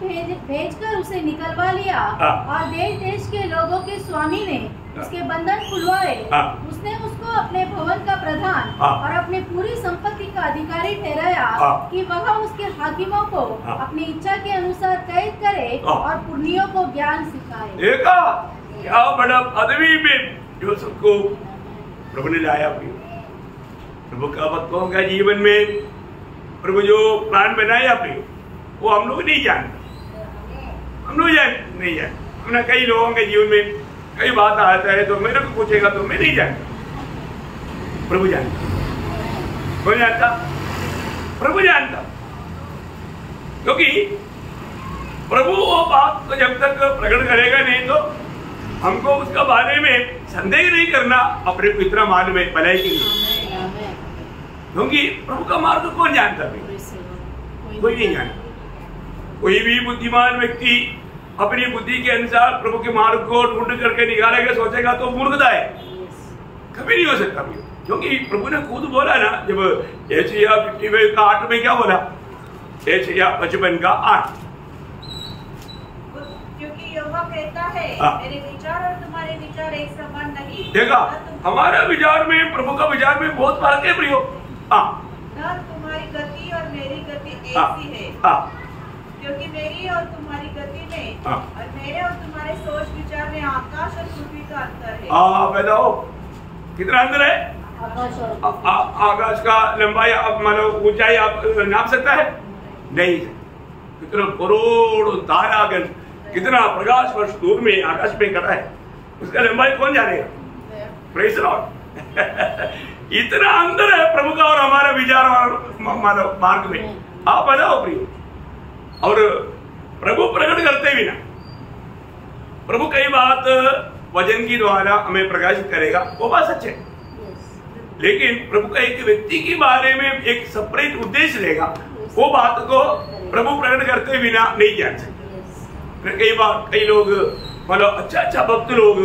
Speaker 2: भेजकर उसे निकलवा लिया और देश देश के लोगों के स्वामी ने उसके बंधन खुलवाए। उसने उसको अपने भवन का प्रधान और अपने पूरी संपत्ति का अधिकारी ठहराया कि वह उसके हाकिमों को अपनी इच्छा के अनुसार कैद करे और पुर्नियों को ज्ञान सिखाए।
Speaker 1: देखा, क्या बड़ा पदवी में यूसुफ को प्रभु ने लाया। प्रभु का भक्तों का जीवन में प्रभु जो प्लान बनाया वो हम लोग नहीं जानते, हम लोग नहीं जानते। कई लोगों के जीवन में कई बात आता है तो मेरे को पूछेगा तो मैं नहीं जानता। प्रभु जानता। कौन जानता? प्रभु जानता। क्योंकि प्रभु वो बात तो जब तक प्रकट करेगा नहीं तो हमको उसका बारे में संदेह नहीं करना। अपने को इतना मालूम है भलाई के लिए, क्योंकि प्रभु का मार्ग कौन जानता? कोई नहीं जानता। कोई भी बुद्धिमान व्यक्ति अपनी बुद्धि के अनुसार प्रभु के मार्ग को ढूंढ करके निकालेगा, सोचेगा तो मूर्खता है, कभी नहीं हो सकता। क्योंकि प्रभु ने खुद बोला ना, जब यशायाह 55 का 8 में क्या बोला? यशायाह 55 का 8,
Speaker 4: क्योंकि यहोवा कहता है मेरे विचार और तुम्हारे विचार एक समान नहीं।
Speaker 1: देखा, हमारा विचार में प्रभु का विचार में बहुत फर्क है प्रियो।
Speaker 4: तुम्हारी गति और मेरी गति एक सी है, क्योंकि मेरी और तुम्हारी गति में और मेरे और तुम्हारे सोच विचार में आकाश और पृथ्वी का अंतर है।
Speaker 1: बताओ कितना अंतर है? आकाश का लंबाई आप मतलब ऊंचाई आप नाप सकता है? नहीं। कितना करोड़ों तारागण, कितना प्रकाश वर्ष दूर में आकाश में खड़ा है, उसका लंबाई कौन जानेगा? Praise Lord. इतना अंतर है प्रभु का और हमारा विचार और मानव मार्ग में। आप बताओ प्रिय। और प्रभु प्रकट करते भी ना, प्रभु कई बात वचन की द्वारा हमें प्रकाशित करेगा, वो बात सच है। लेकिन प्रभु का एक व्यक्ति के बारे में एक सेपरेट उद्देश्य रहेगा, वो बात को प्रभु प्रकट करते बिना नहीं जान सकते। कई बार कई लोग मतलब अच्छा भक्त लोग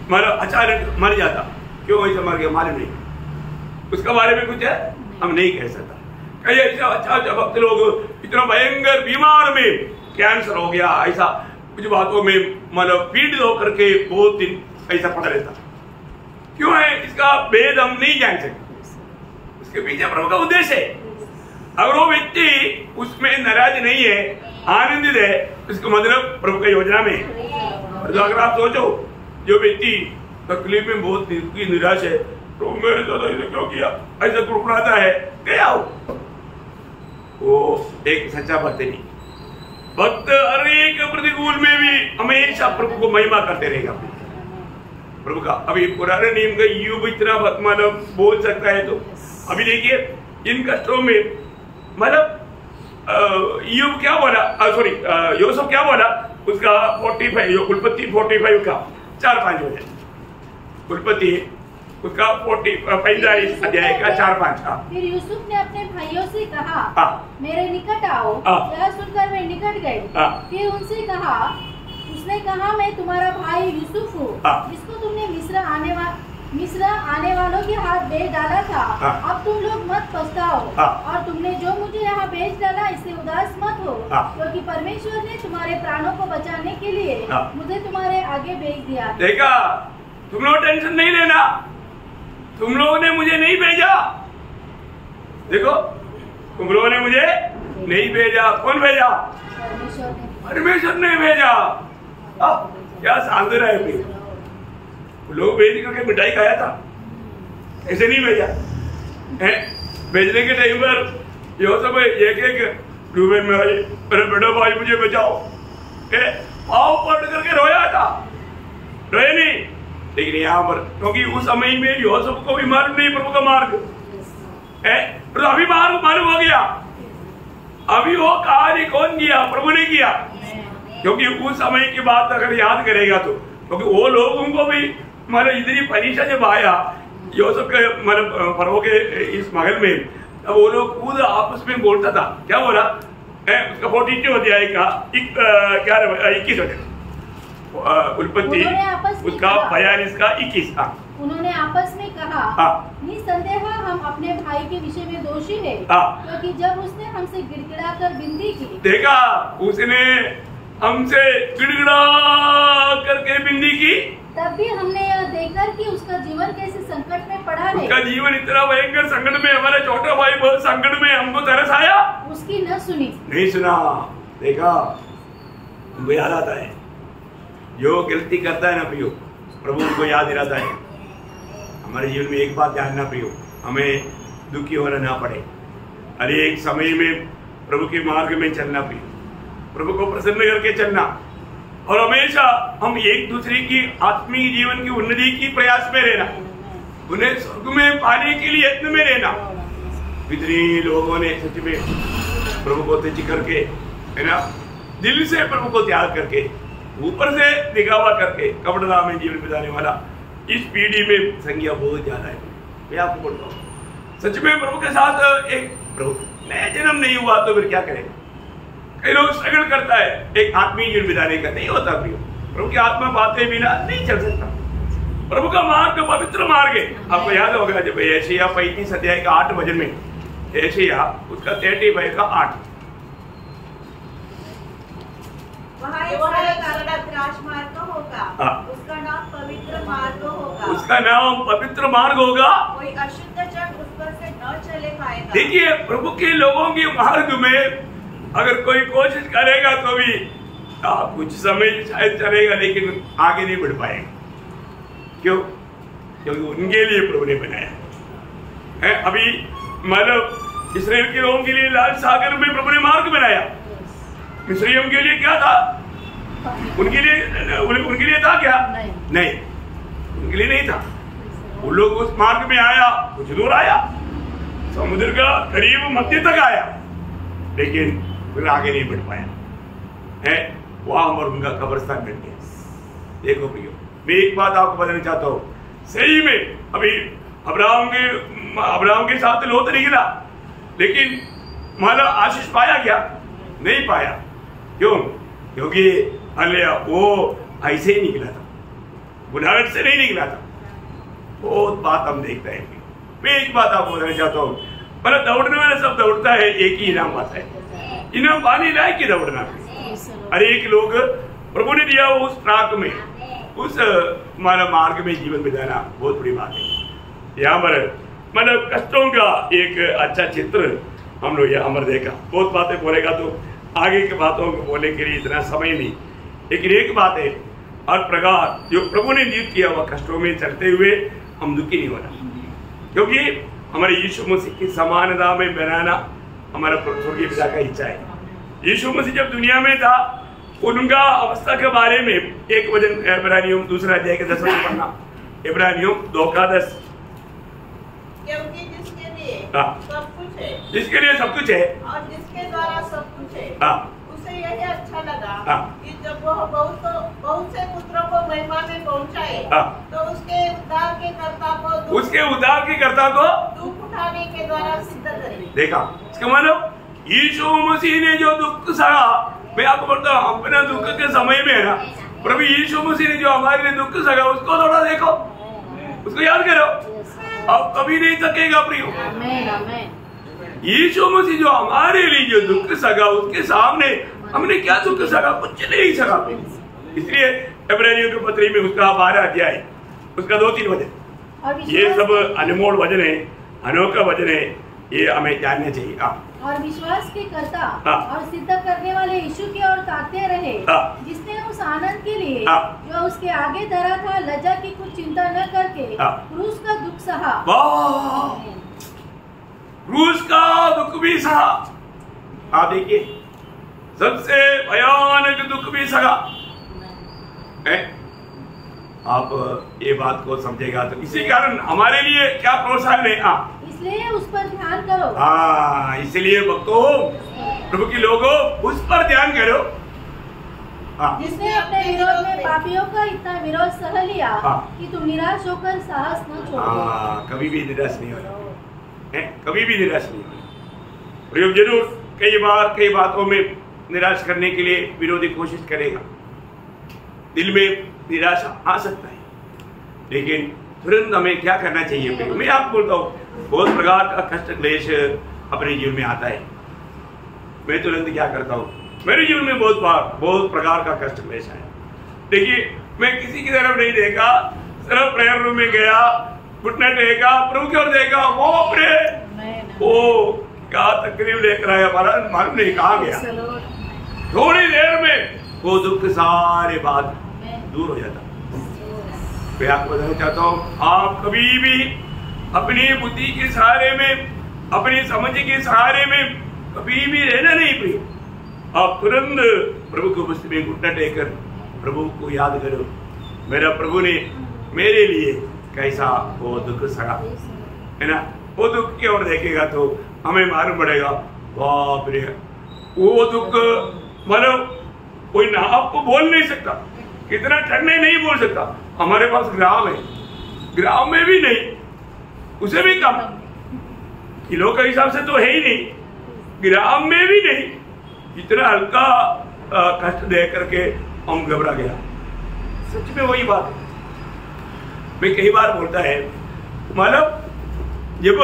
Speaker 1: मतलब अचानक मर जाता, क्यों ऐसा मर गया मालूम नहीं, उसका बारे में कुछ है हम नहीं कह सकता। कई ऐसा अच्छा भक्त लोग इतना भयंकर बीमार में कैंसर हो गया, ऐसा कुछ बातों में मतलब पीड़ित होकर के बहुत दिन ऐसा पड़ा रहता। क्यों है? इसका भेद हम नहीं जान सकते। उसके पीछे प्रभु का उद्देश्य है। अगर वो व्यक्ति उसमें नाराज नहीं है, आनंदित है, इसका मतलब प्रभु का योजना में। तो अगर आप सोचो जो व्यक्ति तकलीफ में बहुत निराश है, तो मेरे दादा इसे क्यों किया, ऐसा कुड़कुड़ाता है, गया हो, वो एक सच्चा भक्त नहीं। भक्त हर एक प्रतिकूल में भी हमेशा प्रभु को महिमा करते रहेगा प्रभु का। अभी पुराने नियम का यूब इतना मतलब बोल सकता है, तो अभी देखिए इन कष्टों में मतलब यूब क्या बोला, सॉरी यूसुफ क्या बोला, उसका 45 कुलपति 45 का 4-5 हो जाए, कुलपति उसका 45 अध्याय का 4-5।
Speaker 2: फिर यूसुफ ने अपने भाइयों से कहा, मेरे निकट आओ। यह सुनकर वे निकट गए। फिर उनसे कहा, उसने कहा, मैं तुम्हारा भाई यूसुफ हूँ, जिसको तुमने मिस्र आने वालों के हाथ बेच डाला था। अब तुम लोग मत पछताओ, और तुमने जो मुझे यहाँ बेच डाला इससे उदास मत हो, क्योंकि परमेश्वर ने तुम्हारे प्राणों को बचाने के लिए मुझे तुम्हारे आगे भेज दिया।
Speaker 1: देखा, तुम लोग टेंशन नहीं लेना, तुम लोगों ने मुझे नहीं भेजा। देखो, तुम लोगों ने मुझे नहीं भेजा। कौन भेजा? परमेश्वर ने भेजा। क्या शानदार है भाई, लोग भेज करके मिठाई खाया था, ऐसे नहीं भेजा है। भेजने के टाइम पर यो सब एक एक रूबेन में भाई, मेरे बेटा भाई मुझे बचाओ, पाँव पड़ करके रोया था, रोए नहीं। लेकिन यहाँ पर क्योंकि उस समय में यूसुफ को भी मालूम नहीं प्रभु का मार्ग है, तो अभी मालूम हो गया। अभी वो कार्य कौन किया? प्रभु ने किया। क्योंकि उस समय की बात अगर याद करेगा तो, क्योंकि वो लोगों को भी मतलब इतनी परीक्षा जब आया यूसुफ के मतलब फरो के इस महल में, तब वो लोग खुद आपस में बोलता था, क्या बोला उसका 42 अध्याय का 21 उत्पत्ति उसका 42 का 21।
Speaker 2: उन्होंने आपस में कहा, निसंदेह हम अपने भाई के विषय में दोषी है, क्योंकि जब उसने हमसे गिड़गिड़ाकर विनती की,
Speaker 1: देखा उसने हमसे गिड़गिड़ा करके विनती की,
Speaker 2: तब भी हमने यह देखकर कि उसका जीवन कैसे संकट में पड़ा है,
Speaker 1: उसका जीवन इतना भयंकर संकट में, हमारा छोटा भाई बहुत संकट में, हमको तरस आया,
Speaker 2: उसकी न सुनी,
Speaker 1: नहीं सुना। देखा हमको याद आता है, जो गलती करता है ना प्रियो, प्रभु उनको याद दिलाता है। हमारे जीवन में एक बात जानना प्रियो, हमें दुखी होना ना पड़े, हर एक समय में प्रभु के मार्ग में चलना प्रियो, प्रभु को प्रसन्न करके चलना, और हमेशा हम एक दूसरे की आत्मिक जीवन की उन्नति की प्रयास में रहना, उन्हें स्वर्ग में पाने के लिए यत्न में रहना। कितने लोगों ने सच में प्रभु को त्याग करके, है ना, दिल से प्रभु को त्याग करके, ऊपर से दिखावा करके कपड़ा में जीवन बिताने वाला इस पीढ़ी में संख्या बहुत ज्यादा है। मैं आपको बोलता हूँ सच में प्रभु के साथ एक प्रभु नया जन्म नहीं हुआ तो फिर क्या करेगा? कई लोग स्ट्रगल करता है एक आत्मीय जीवन बिताने का, नहीं होता प्रियो। प्रभु की आत्मा बातें बिना नहीं चल सकता। प्रभु का मार्ग पवित्र मार्ग है। आपको याद होगा जब यशायाह 35 अध्याय का 8 वचन में, यशायाह उसका 35 का 8,
Speaker 3: राजमार्ग होगा, उसका नाम पवित्र मार्ग होगा,
Speaker 1: उसका नाम पवित्र मार्ग होगा,
Speaker 3: कोई अशुद्ध जन उस पर से न चले पाएगा।
Speaker 1: देखिए प्रभु के लोगों के मार्ग में अगर कोई कोशिश करेगा तो भी कुछ समय शायद चलेगा, लेकिन आगे नहीं बढ़ पाएगा। क्यों? क्योंकि उनके लिए प्रभु ने बनाया है। अभी मतलब इस्राएल के लोगों के लिए लाल सागर में प्रभु ने मार्ग बनाया, मिस्रियों के लिए क्या था? उनके लिए था क्या? नहीं, उनके लिए नहीं था। वो लोग उस मार्ग में आया, कुछ दूर आया, समुद्र का करीब मध्य तक आया, लेकिन फिर आगे नहीं बढ़ पाया है। वहां और उनका कब्रिस्तान बन गया। देखो प्रियो, मैं एक बात आपको बताना चाहता हूँ, सही में अभी अब्राहम के साथ लोत निकला, लेकिन मतलब आशीष पाया क्या? नहीं पाया। क्यों? क्योंकि हालेलुया वो ऐसे ही निकला था, बुलाहट से नहीं निकला था। बहुत बात हम देखते हैं। मैं एक बात आपको बताना चाहता हूँ, मतलब दौड़ने वाले सब दौड़ता है, एक ही इनाम पाता है। इनाम पाने लायक ही दौड़ना। हर एक लोग प्रभु ने दिया वो उस ट्रैक में, उस मार्ग में जीवन बिताना बहुत बड़ी बात है। यहाँ पर मतलब कष्टों का एक अच्छा चित्र हम लोग यहाँ पर देखा। बहुत बातें बोलेगा तो आगे की बातों को बोलने के लिए इतना समय नहीं, लेकिन एक बात है, हर प्रकार जो प्रभु ने जीत किया हुआ कष्टों में चलते हुए हम दुखी नहीं होना, क्योंकि हमारे यीशु मसीह की समानता में बनाना हमारा स्वर्गीय पिता का इच्छा है। यीशु मसीह जब दुनिया में था, उनका अवस्था के बारे में एक वचन इब्रानियों 2 अध्याय के 10 में पढ़ना, इब्रानियों 2:10,
Speaker 3: क्योंकि जिसके लिए सब कुछ है,
Speaker 1: जिसके लिए सब कुछ है
Speaker 3: और जिसके द्वारा सब कुछ है, उसे यही अच्छा लगा कि जब वह बहुत से पुत्रों को महिमा में पहुंचाए, तो उसके उद्धार के कर्ता को दुख उठाने के द्वारा सिद्ध करे। देखा इसका मतलब, यीशु मसीह ने जो दुख सहा, मैं आपको बोलता हूँ अपने दुख के समय में है ना, प्रभु यीशु मसीह ने जो हमारे लिए दुख सहा, उसको थोड़ा देखो, उसको याद करो, अब कभी नहीं थकेगा प्रियो। यीशु मसीह जो हमारे लिए जो दुख सहा, उसके सामने हमने क्या दुख सहा? कुछ नहीं सहा। इसलिए इब्रानियों के पत्री में उसका 12 अध्याय, उसका 2-3 वचन, ये सब अनमोल वचन है, अनोखा वचन है,
Speaker 1: ये हमें जानना चाहिए।
Speaker 2: और विश्वास के कर्ता
Speaker 1: हाँ।
Speaker 2: और सिद्ध करने वाले यीशु की ओर ताकते रहे,
Speaker 1: हाँ।
Speaker 2: जिसने उस आनंद के लिए
Speaker 1: हाँ।
Speaker 2: जो उसके आगे धरा था लज्जा की कुछ चिंता न करके
Speaker 1: हाँ।
Speaker 2: क्रूस का दुख सहा।
Speaker 1: वाह, क्रूस का दुख भी सहा। आप देखिए, सबसे भयानक दुख भी सहा है। आप ये बात को समझेगा तो इसी कारण हमारे लिए क्या प्रोत्साहन है।
Speaker 2: इसलिए उस पर ध्यान करो।
Speaker 1: हाँ, इसलिए भक्तों, प्रभु की लोगों, उस पर ध्यान करो।
Speaker 2: जिसने अपने विरोध में पापियों का इतना विरोध सह लिया कि तुम निराश होकर साहस न छोड़ो।
Speaker 1: कभी भी निराश नहीं होना, कभी भी निराश नहीं होना। प्रयोग जरूर कई बार कई बातों में निराश करने के लिए विरोधी कोशिश करेगा, दिल में निराशा आ सकता है, लेकिन तुरंत हमें क्या करना चाहिए? मैं आपको बोलता हूँ, बहुत प्रकार का कष्ट क्लेश अपने जीवन में आता है। मैं तुरंत क्या करता हूँ, मेरे जीवन में बहुत प्रकार का कष्ट क्लेश आया। देखिए, मैं किसी की तरफ नहीं देखा, सिर्फ प्रेयर रूम में गया, घुटने टेका, प्रभु की ओर देखा, वो अपने वो क्या तकलीफ लेकर आया, मालूम नहीं कहाँ गया। थोड़ी देर में वो दुख सारे बात दूर हो जाता। मैं आपको बताना चाहता हूँ, आप कभी भी अपनी बुद्धि के सहारे में, अपनी समझ के सहारे में कभी भी रहना नहीं प्रिय। आप तुरंत प्रभु की उपस्थिति में घुटना टेकर प्रभु को याद करो, मेरा प्रभु ने मेरे लिए कैसा वो दुख सहा, है ना। वो दुख की ओर देखेगा तो हमें मालूम पड़ेगा, बाप रे, वो दुख मतलब कोई ना आपको बोल नहीं सकता, कितना ठंडे नहीं बोल सकता। हमारे पास ग्राम है, ग्राम में भी नहीं, उसे भी कम, किलो के हिसाब से तो है ही नहीं, ग्राम में भी नहीं। इतना हल्का कष्ट दे करके हम घबरा गया। सच में वही बात है। मैं कई बार बोलता है, मतलब जब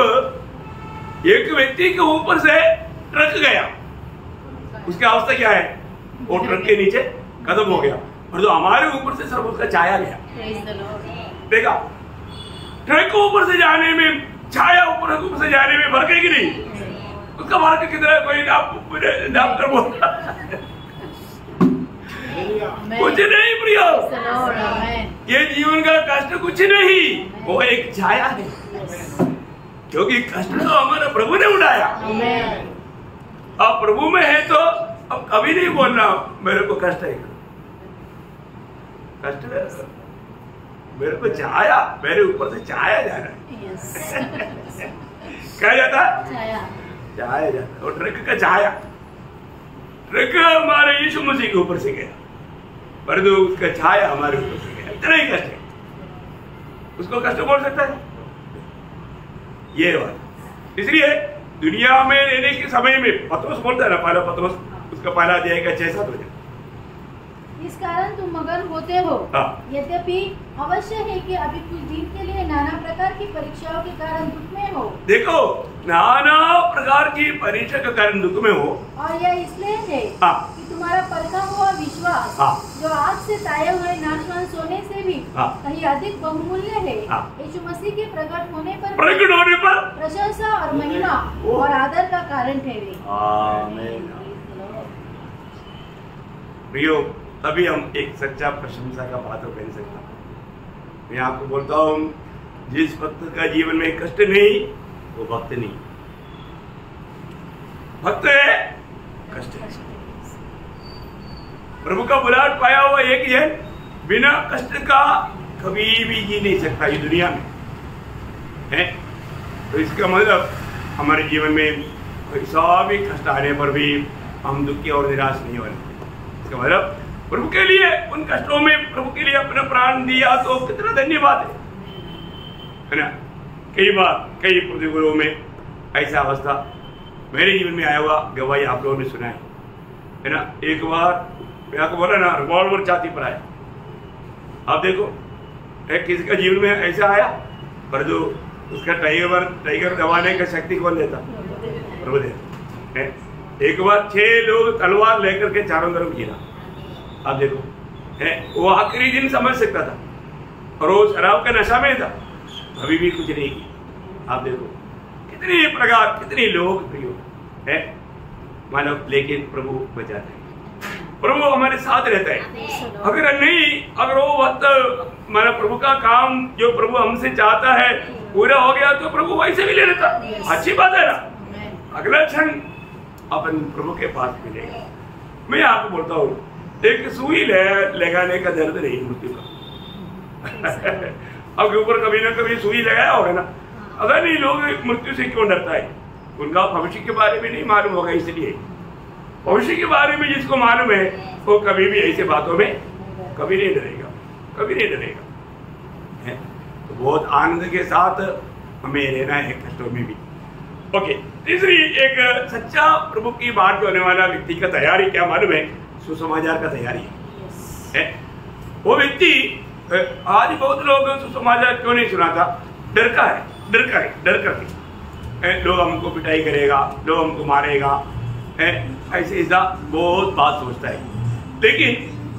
Speaker 1: एक व्यक्ति के ऊपर से ट्रक गया, उसकी अवस्था क्या है? वो ट्रक के नीचे खत्म हो गया, और जो हमारे ऊपर से सब उसका छाया गया। देखा, ट्रक को ऊपर से जाने में, छाया ऊपर से जाने में फर्क है कि नहीं? उसका फर्क कितना? कोई डॉक्टर बोलता कुछ नहीं प्रियो, ये जीवन का कष्ट कुछ नहीं, वो एक छाया है, क्योंकि कष्ट तो हमारे प्रभु ने उठाया। अब प्रभु में है तो अब कभी नहीं बोलना मेरे को कष्ट है, कष्ट मेरे को छाया, मेरे ऊपर से छाया जा रहा है। क्या जाता? छाया जाता। और ट्रक का छाया, ट्रक हमारे यीशु मसीह के ऊपर से गया, परंतु उसका छाया हमारे ऊपर से गया। इतना ही कष्ट है, उसको कष्ट बोल सकता है? ये बात। इसलिए दुनिया में रहने के समय में पत्रोस बोलता है ना, पहला पत्रोस उसका पहला अध्याय का 6-7 वचन,
Speaker 2: इस कारण तुम मगन होते हो, यद्यपि अवश्य है कि अभी कुछ दिन के लिए नाना प्रकार की परीक्षाओं के कारण दुख में हो। देखो,
Speaker 1: नाना प्रकार की परीक्षा के कारण दुख में हो,
Speaker 2: और यह इसलिए है कि तुम्हारा परखा हुआ विश्वास, जो आग से ताए हुए नाशवान सोने से भी कहीं अधिक बहुमूल्य है, यीशु मसीह के प्रकट होने पर प्रशंसा और महिमा और आदर का कारण ठहरे।
Speaker 1: आमीन। प्रियो, तभी हम एक सच्चा प्रशंसा का पात्र बन सकता हूँ। मैं आपको बोलता हूँ, जिस भक्त का जीवन में कष्ट नहीं, वो भक्त नहीं, भक्त है कष्ट है। प्रभु का बुलाहट पाया हुआ एक जन बिना कष्ट का कभी भी जी नहीं सकता ये दुनिया में है। तो इसका मतलब हमारे जीवन में कैसा भी कष्ट आने पर भी हम दुखी और निराश नहीं होने। इसका मतलब प्रभु के लिए उन कष्टों में प्रभु के लिए अपना प्राण दिया तो कितना धन्यवाद है ना। कई बार कई प्रतिकूलों में ऐसा अवस्था मेरे जीवन में आया हुआ गवाही आप लोगों ने सुना है ना। एक बार मैं आपको बोला ना, रिवॉल्वर छाती पर आया। आप देखो, एक किसी का जीवन में ऐसा आया, पर जो उसका टाइगर दबाने का शक्ति कौन देता? प्रभु देता। एक बार 6 लोग तलवार लेकर के चारों तरफ गिरा। आप देखो, वो आखिरी दिन समझ सकता था और वो शराब का नशा में था, अभी भी कुछ नहीं किया। आप देखो कितनी प्रकार कितने लोग प्रियो है मानव, लेकिन प्रभु बचाता है, प्रभु हमारे साथ रहता है। अगर नहीं, अगर वो वक्त हमारा प्रभु का काम जो प्रभु हमसे चाहता है पूरा हो गया तो प्रभु वैसे भी ले लेता, अच्छी बात है ना। अगला क्षण अपन प्रभु के पास मिलेगा। मैं आपको बोलता हूँ, एक सुई लगाने का दर्द नहीं मृत्यु का। आपके ऊपर कभी ना कभी सुई लगाया होगा ना। अगर नहीं, लोग मृत्यु से क्यों डरता है? उनका भविष्य के बारे में नहीं मालूम होगा, इसलिए। भविष्य के बारे में जिसको मालूम है वो कभी भी ऐसे बातों में कभी नहीं डरेगा, कभी नहीं डरेगा। तो बहुत आनंद के साथ हमें रहना है कष्टों में भी। ओके, तीसरी एक सच्चा प्रभु की बात होने वाला व्यक्ति का तैयारी क्या मालूम है? सुसमाचार का तैयारी है। वो व्यक्ति, आज बहुत लोग सुसमाचार क्यों नहीं सुनाता? डर करके लोग हमको पिटाई करेगा, लोग हमको मारेगा, ऐसे ऐसा बहुत बात सोचता है। लेकिन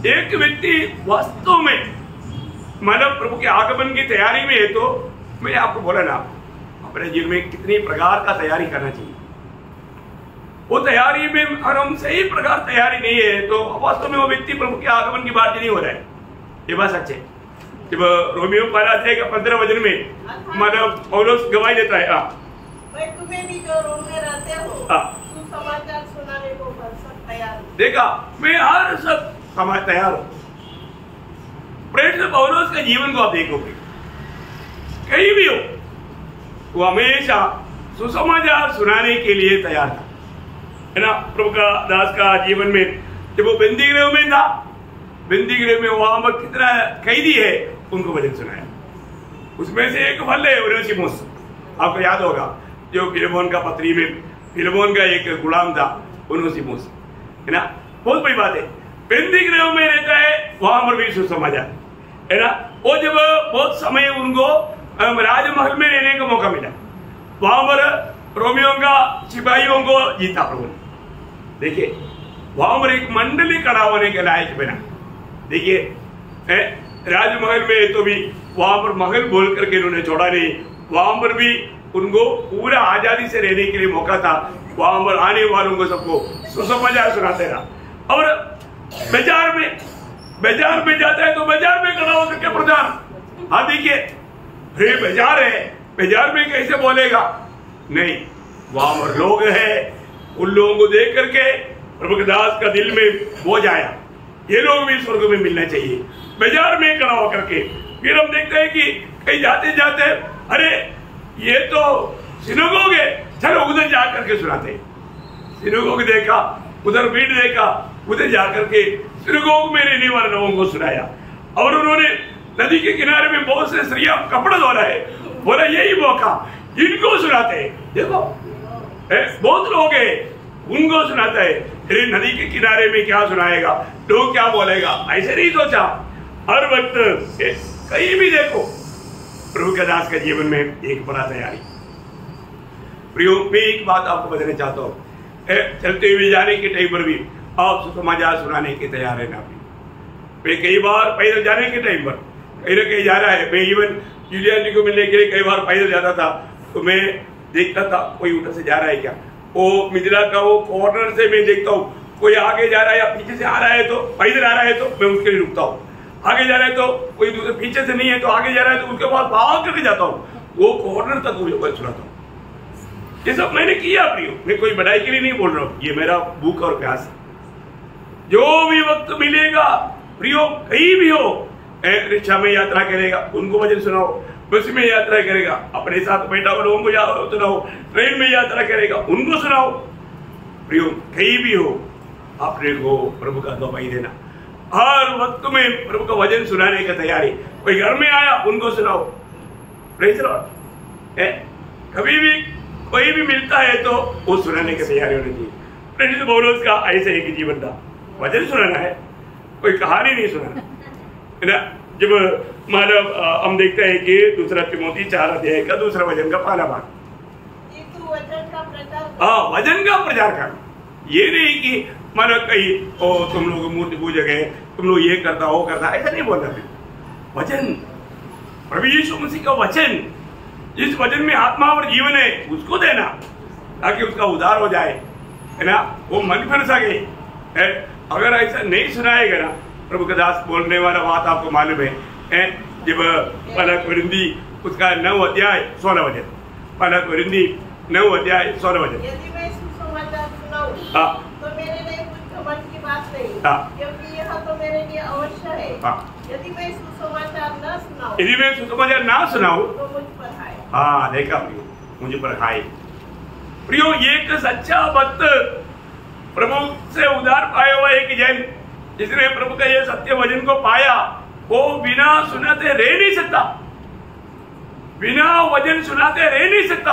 Speaker 1: एक व्यक्ति वास्तव में मानव प्रभु के आगमन की तैयारी में है, तो मैंने आपको बोला ना, अपने जीवन में कितनी प्रकार का तैयारी करना चाहिए। वो तैयारी में अगर हम सही प्रकार तैयारी नहीं है तो वास्तव में वो व्यक्ति प्रभु के आगमन की बात नहीं हो रहा है। ये बात सच है। जब रोमियो पहला अध्याय का 15 वचन में मानव पौलुस गवाही देता है,
Speaker 3: भाई तुम्हें भी जो रोम में रहते हो सुसमाचार सुनाने को तैयार। देखा,
Speaker 1: मैं हर सब समय तैयार हूँ। प्रेरित पौलुस के जीवन को आप देखोगे, कहीं भी हो, वो हमेशा सुसमाचार सुनाने के लिए तैयार था, है ना। प्रभु का दास का जीवन में जब वो बंदी गृह में था, बंदी गृह में वहां पर कितना कैदी है उनको वचन सुनाया। उसमें से एक फल है ओनेसिमुस, आपको याद होगा, जो फिलेमोन का पत्री में फिलेमोन का एक गुलाम था, ओनेसिमुस, है ना। बहुत बड़ी बात है, बंदी गृह में रहता है, वहां पर भी सुसमाचार, है ना। वो जब बहुत समय उनको राजमहल में रहने का मौका मिला, वहां पर रोमियो का सिपाहियों को जीता प्रभु ने। देखिए, वहां पर एक मंडली खड़ा होने के लायक बना। देखिए, राजमहल में तो भी वहां पर महल बोल करके इन्होंने छोड़ा नहीं, वहां पर भी उनको पूरा आजादी से रहने के लिए मौका था। वहां पर आने वालों को सबको सुसमाचार सुनाते रहा। और बाजार में जाता है तो बाजार में खड़ा होकर के प्रचार। हाँ देखिए, अरे बाजार है, बाजार में कैसे बोलेगा? नहीं, वहां पर लोग हैं, उन लोगों को देख करके प्रभु के दास का दिल में बोझ आया, ये लोग भी स्वर्ग में मिलना चाहिए। बाजार में खड़ा होकर के फिर हम देखते हैं कि कहीं जाते जाते, अरे ये तो सिनोगोग है, चलो उधर जा करके सुनाते। सिनोगोग देखा, उधर भीड़ देखा, उधर जाकर के सिनोगोग में रहने वाले लोगों को सुनाया। और उन्होंने नदी के किनारे में बहुत से स्त्रियां कपड़ा धो रहे हैं, बोला यही मौका इनको सुनाते हैं। देखो, बहुत लोग हैं, उनको सुनाता है। अरे नदी के किनारे में क्या सुनाएगा, लोग क्या बोलेगा, ऐसे नहीं सोचा। हर वक्त कहीं भी देखो, प्रभु के दास के जीवन में एक बड़ा तैयारी। प्रियो, मैं एक बात आपको बताना चाहता हूँ, चलते हुए जाने के टाइम पर भी आप सुसमाचार सुनाने के तैयार है ना। मैं कई बार पैदल जाने के टाइम पर कहीं ना कहीं जा रहा है, मैं इवन जूलियन जी को मिलने के लिए कई बार पैदल जाता था, तो मैं देखता था कोई उधर से जा रहा है क्या। वो मिथिला का वो कॉर्नर से मैं देखता हूँ कोई आगे जा रहा है या पीछे से आ रहा है, तो पैदल आ रहा है तो मैं उसके लिए रुकता हूँ। आगे जा रहा है तो कोई दूसरे पीछे से नहीं है तो आगे जा रहा है तो उसके बाद भाग करके जाता हूँ, वो कॉर्नर तक वो सुनाता हूँ। ये सब मैंने किया प्रियो, मैं कोई बढ़ाई के लिए नहीं बोल रहा हूँ, ये मेरा भूख और प्यास है। जो भी वक्त मिलेगा प्रियो, कहीं भी हो, रिक्शा में यात्रा करेगा उनको वचन सुनाओ, बस में यात्रा करेगा अपने साथ बैठा हुआ लोगों को सुनाओ, ट्रेन में यात्रा करेगा उनको सुनाओ। प्रियो, कहीं भी हो, अपने को प्रभु का गवाही देना। हर वक्त में प्रभु का वचन सुनाने की तैयारी। कोई घर में आया उनको सुनाओ, प्रेज़ लॉर्ड। कभी भी कोई भी मिलता है तो वो सुनाने की तैयारी होनी चाहिए। प्रेरित पौलुस का ऐसे एक जीवन था, वचन सुनाना है, कोई कहानी नहीं सुनाना है ना। जब मानव हम देखते हैं कि दूसरा तिमोथी 4 अध्याय का दूसरा वचन का पहला भाग, वचन का प्रचार कर। ये नहीं कि मानो कहीं तुम लोग मूर्ति पूजा गए, तुम लोग ये करता वो करता, ऐसा नहीं बोलना। वचन, प्रभु यीशु मसीह का वचन जिस वचन में आत्मा और जीवन है उसको देना, ताकि उसका उद्धार हो जाए, है ना, वो मन फिर सके। अगर ऐसा नहीं सुनाएगा ना, प्रभु का दास बोलने वाला बात आपको मालूम है, जब पहला कोरिन्थी उसका 9 अध्याय 16 वचन, पहला कोरिन्थी 9 अध्याय 16 वचन।
Speaker 3: यदि मैं सुसमाचार सुनाऊं तो मेरे लिए कुछ घमंड की बात नहीं, क्योंकि यह तो मेरे लिए अवश्य है। यदि मैं सुसमाचार न सुनाऊं,
Speaker 1: यदि मैं सुसमाचार ना सुनाऊं
Speaker 3: तो मुझ पर खाए।
Speaker 1: हाँ, देखा प्रियो, मुझे पर खाए। प्रियो, एक सच्चा भक्त प्रभु से उद्धार पाया हुआ एक जन, जिसने प्रभु का ये सत्य वचन को पाया, वो बिना सुनाते रह नहीं सकता, बिना वचन सुनाते रह नहीं सकता।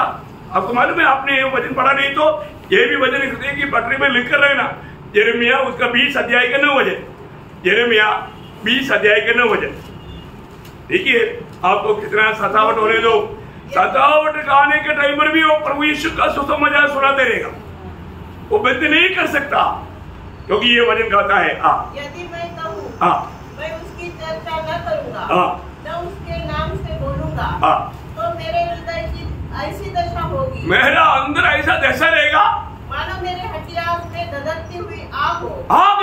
Speaker 1: आपको मालूम है, आपने ये वचन पढ़ा नहीं तो ये भी वचन हृदय की पटरी में लिख कर रहना। यिर्मयाह उसका 20 अध्याय का 9 वचन, यिर्मयाह 20 अध्याय का 9 वचन। देखिए आपको कितना सतावट होने दो, सतावट खाने के टाइम पर भी वो प्रभु यीशु का सुसमाचार सुनाते रहेगा, वो बंद नहीं कर सकता, क्योंकि ये वचन कहता है
Speaker 3: यदि मैं कहूँ मैं उसकी चर्चा न करूँगा, न उसके नाम से बोलूँगा, तो मेरे हृदय की ऐसी दशा होगी, मेरा अंदर ऐसा दशा रहेगा मानो मेरे हड्डियाँ में धधकती हुई आग हो। आग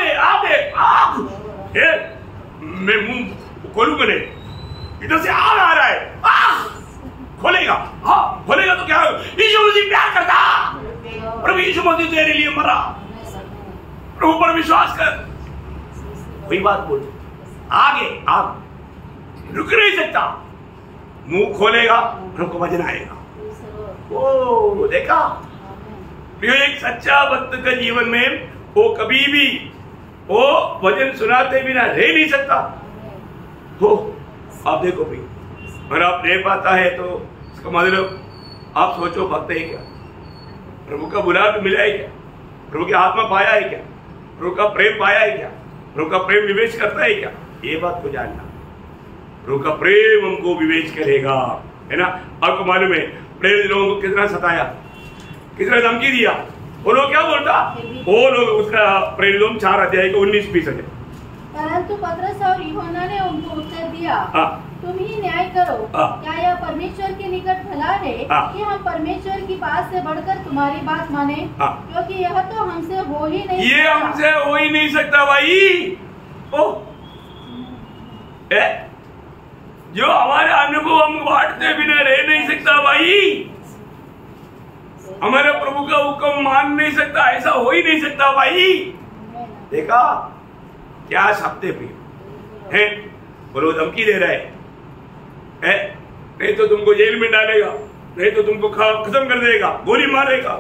Speaker 3: मैं मुंह खोलूंगा नहीं, इधर से आग आ रहा है, खोलेगा, खोलेगा तो क्या, यीशु मसीह प्यार करता, प्रभु यीशु मसीह तेरे लिए मरा, प्रभु पर विश्वास कर, वही बात बोल, आगे आग रुक नहीं सकता, मुंह खोलेगा प्रभु को वचन आएगा। ओ देखा, एक सच्चा भक्त के जीवन में वो कभी भी वो वचन सुनाते बिना रह नहीं सकता। तो आप देखो भाई, अगर आप रह पाता है तो इसका मतलब आप सोचो भक्त है क्या, प्रभु का बुलावा मिला है क्या, प्रभु की आत्मा पाया है क्या, प्रभु का प्रेम पाया है क्या, प्रभु का प्रेम विवेच करता है क्या, ये बात को जानना। प्रभु का प्रेम हमको विवेच करेगा, है ना। आपको मालूम है प्रेम लोगों को कितना सताया, कितना धमकी दिया, वो लोग क्या बोलता, वो लोग उसका प्रेरितों 4 अध्याय को 19-20 है।
Speaker 2: परंतु पतरस और यूहन्ना ने उनको उत्तर दिया, तुम ही न्याय करो, क्या यह परमेश्वर के निकट भला है कि हम परमेश्वर की बात से बढ़कर तुम्हारी बात माने, क्योंकि यह तो हमसे हो ही नहीं, ये हमसे हो ही नहीं सकता भाई।
Speaker 1: जो हमारे अनुभव हम बांटते बिना रह नहीं सकता भाई, हमारे प्रभु का हुक्म मान नहीं सकता, ऐसा हो ही नहीं सकता भाई। देखा क्या शब्द है, बोलो धमकी दे रहा है, नहीं तो तुमको जेल में डालेगा, नहीं तो तुमको खत्म कर देगा, गोली मारेगा।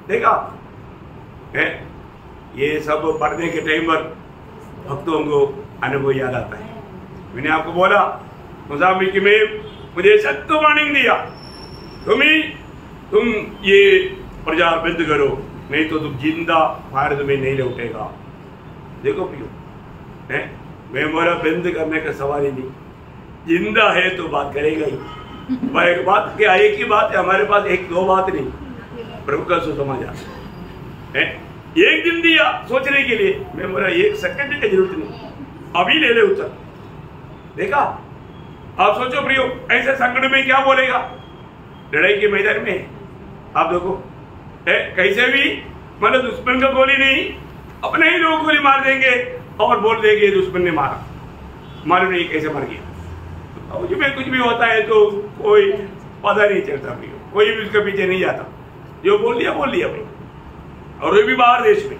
Speaker 1: देखा है, ये सब पढ़ने के टाइम पर भक्तों को अनुभव याद आता है। मैंने आपको बोला मुजामिल में मुझे सख्त वार्निंग दिया, तुम ये प्रचार बंद करो, नहीं तो तुम जिंदा भारत में नहीं लौटेगा। देखो पियो, मैं बोला बंद करने का सवाल ही नहीं, जिंदा है तो बात करेगा ही। एक बात क्या, एक ही बात है हमारे पास, 1-2 बात नहीं, प्रभु का सुसमाचार है। एक दिन दिया सोचने के लिए, मैं बोला 1 सेकंड की जरूरत नहीं, अभी ले ले उत्तर। देखा, आप सोचो प्रियो, ऐसे संकट में क्या बोलेगा, लड़ाई के मैदान में आप देखो कैसे भी मतलब दुश्मन का गोली नहीं, अपने ही लोग गोली मार देंगे और बोल देंगे दुश्मन ने मारा, मालूम नहीं कैसे मर गया। और में कुछ भी होता है तो कोई पता नहीं चलता प्रियो, कोई भी उसके पीछे नहीं जाता, जो बोल दिया भाई। और वो भी बाहर देश में,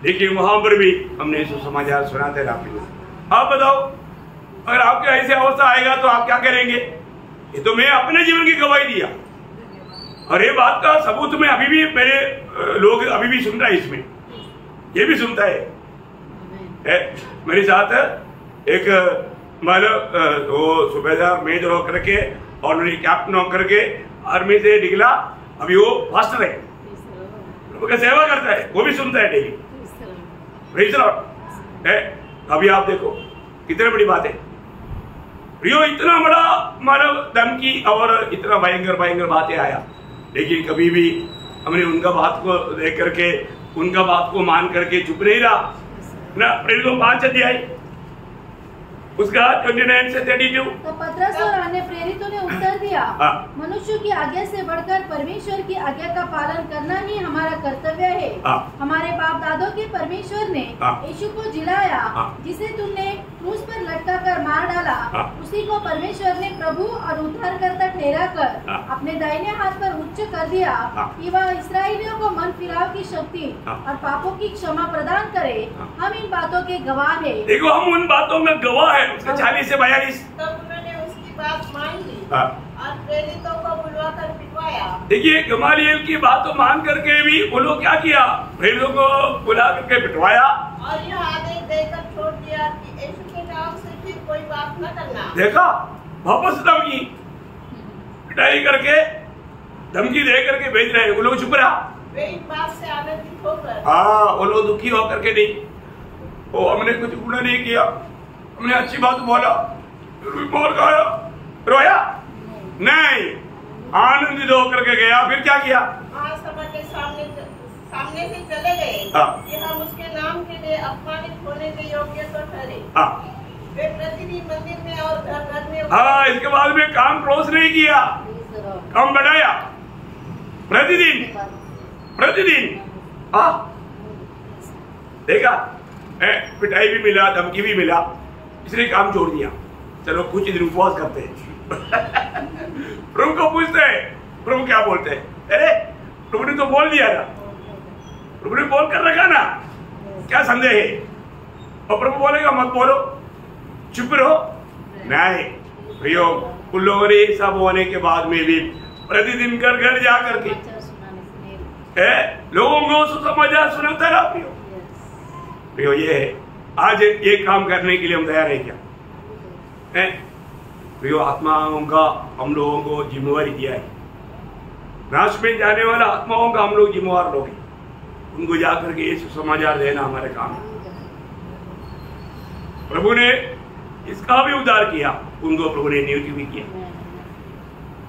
Speaker 1: लेकिन वहां पर भी हमने सुसमाचार सुनाते रहा। आप बताओ, अगर आपके ऐसे अवस्था आएगा तो आप क्या करेंगे। ये तो मैं अपने जीवन की गवाही दिया, और ये बात का सबूत में अभी भी मेरे लोग अभी भी सुन रहा है, इसमें ये भी सुनता है। मेरे साथ एक मतलब वो सूबेदार मेजर होकर के और कैप्टन होकर के आर्मी से निकला, अभी वो फास्टर है, सेवा करता है, वो भी सुनता है डेली। अभी आप देखो कितनी बड़ी बात है प्रियो, इतना बड़ा मानव धमकी और इतना भयंकर बातें आया, लेकिन कभी भी हमने उनका बात को देख करके, उनका बात को मान करके चुप नहीं रहा ना। प्रेरितों 5 अध्याय उसका 29 से 32।
Speaker 2: तो पतरस और अन्य प्रेरितों ने उत्तर दिया। मनुष्य की आज्ञा से बढ़कर परमेश्वर की आज्ञा का पालन करना ही हमारा कर्तव्य है। हमारे बाप दादों के परमेश्वर ने यीशु को जिलाया, जिसे तुमने क्रूस पर लटका कर मार डाला, उसी को परमेश्वर ने प्रभु और उद्धारकर्ता ठहरा कर अपने दाहिने हाथ पर उच्च कर दिया, कि वह इसराइलियों को मन फिराव की शक्ति और पापों की क्षमा प्रदान करे। हम इन बातों के गवाह है।
Speaker 1: देखो, हम उन बातों में गवाह है। उसका 40 से 42।
Speaker 3: तब उन्होंने उसकी बात मान ली और प्रेरितों को बुलवाकर पिटवाया।
Speaker 1: देखिए, गमालियल की बात तो मान करके भी वो लोग क्या किया, प्रेरितों को बुला करके पिटवाया
Speaker 3: और यह आदेश देकर छोड़ दिया कि यीशु के नाम से फिर कोई बात न करना।
Speaker 1: देखा, वापस धमकी पिटाई करके, धमकी दे करके भेज रहे हैं। वो लोग चुप रहा।
Speaker 3: वे इस बात से आनंदित होकर,
Speaker 1: वो लोग दुखी होकर के नहीं, वो हमने कुछ गुनाह नहीं किया, हमने अच्छी बात बोला, मार खाया, रोया नहीं, आनंदित होकर के गया। फिर क्या किया,
Speaker 3: महासभा के सामने से चले गए कि हम उसके नाम के लिए अपमानित होने के योग्य तो ठहरे। वे प्रतिदिन मंदिर में और घर में
Speaker 1: इसके बाद में काम क्लोज नहीं किया, काम बढ़ाया। प्रतिदिन देखा, पिटाई भी मिला, धमकी भी मिला, इसलिए काम छोड़ दिया। चलो कुछ दिन उपवास करते हैं। प्रभु को पूछते हैं, प्रभु क्या बोलते हैं? अरे प्रभु ने तो बोल दिया था, प्रभु ने बोल कर रखा ना, क्या संदेह है? और प्रभु बोलेगा मत बोलो, चुप रहो। नहीं प्रियो, उन लोगों ने सब होने के बाद में भी प्रतिदिन घर घर जा करके लोगों को सुसमाचार सुनाता रहा। प्रियो, ये है आज ये काम करने के लिए हम तैयार है क्या? प्रियो, आत्माओं का हम लोगों को जिम्मेवारी दिया है। नाश में जाने वाला आत्माओं का हम लोग जिम्मेवार लोग हैं। उनको जाकर के ये सुसमाचार देना हमारे काम है। प्रभु ने इसका भी उद्धार किया, उनको प्रभु ने नियुक्त भी किया,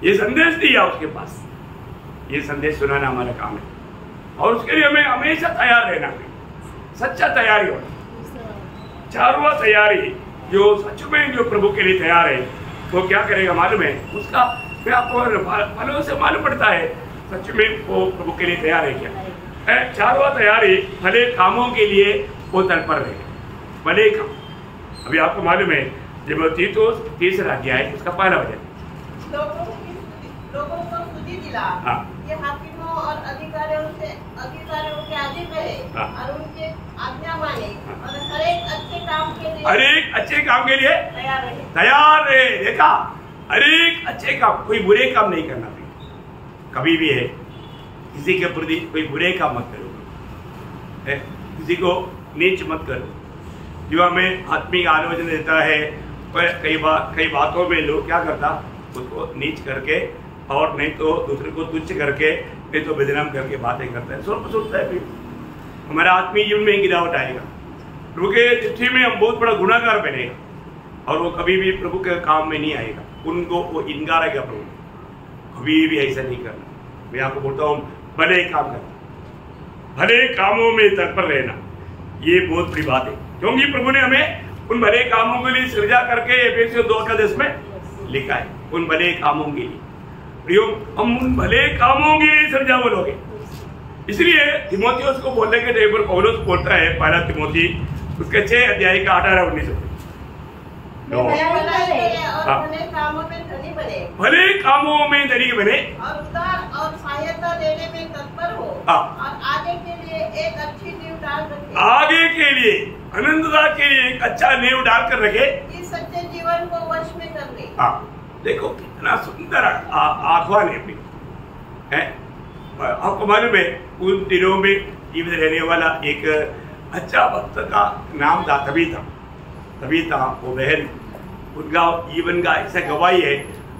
Speaker 1: ये संदेश दिया उसके पास। ये संदेश सुनाना हमारा काम है और उसके लिए हमें हमेशा तैयार रहना है। सच्चा तैयारी होना, चारुआ तैयारी। जो सच में जो प्रभु के लिए तैयार है वो क्या करेगा मालूम है? उसका मैं आपको फलों से मालूम पड़ता है सच में वो प्रभु के लिए तैयार है क्या। चारुआ तैयारी भले कामों के लिए वो तत्पर रहेगा, भले काम। अभी आपको मालूम है जब तीतुस 3रा अध्याय उसका पहला वचन,
Speaker 3: लोगों को बुद्धि दिला, ये हाकिमों और अधिकारियों के आगे बढ़े और उनके आज्ञा माने और हर एक अच्छे काम के लिए तैयार रहे। देखा, हर एक अच्छे काम, कोई बुरे काम नहीं करना चाहिए कभी भी है। किसी के प्रति कोई बुरे काम मत करो, किसी को नीच मत करो। जो हमें आत्मिक आलोचना देता है, कई बातों में लोग क्या करता, उसको नीच करके और नहीं तो दूसरे को तुच्छ करके, नहीं तो बदनाम करके बातें करता है। सुनता है, फिर हमारा आत्मीय जीवन में गिरावट आएगा। प्रभु के चिट्ठी में हम बहुत बड़ा गुनाहगार बनेगा और वो कभी भी प्रभु के काम में नहीं आएगा। उनको वो इनकारेगा प्रभु, कभी भी ऐसा नहीं करना। मैं आपको बोलता हूँ, भले काम करना, भले कामों में तत्पर रहना, ये बहुत बड़ी बात है। क्योंकि प्रभु ने हमें उन भले कामों के लिए सृजा करके एफेसियों 2 में लिखा है, उन भले कामों के लिए। प्रियो, हम उन भले कामों के लिए सृजा बोलोगे। इसलिए तिमोथियुस को बोलने के टाइम पर पौलुस बोलता है, पहला तिमोथी उसके 6 अध्याय का 18-19 भले कामों में धनी बने और उदार और सहायता देने में तत्पर हो और आगे के लिए एक अच्छी नींव डाल रखे, आगे के लिए
Speaker 1: अनंतता के लिए एक अच्छा नींव डाल कर रखे,
Speaker 3: इस सच्चे जीवन को वश में कर ले।
Speaker 1: देखो कितना सुंदर आह्वान है। आपको मालूम है उन दिनों में जीवित रहने वाला एक अच्छा भक्त का नाम था तबीता। वो बहन, उनका जीवन का ऐसा गवाही है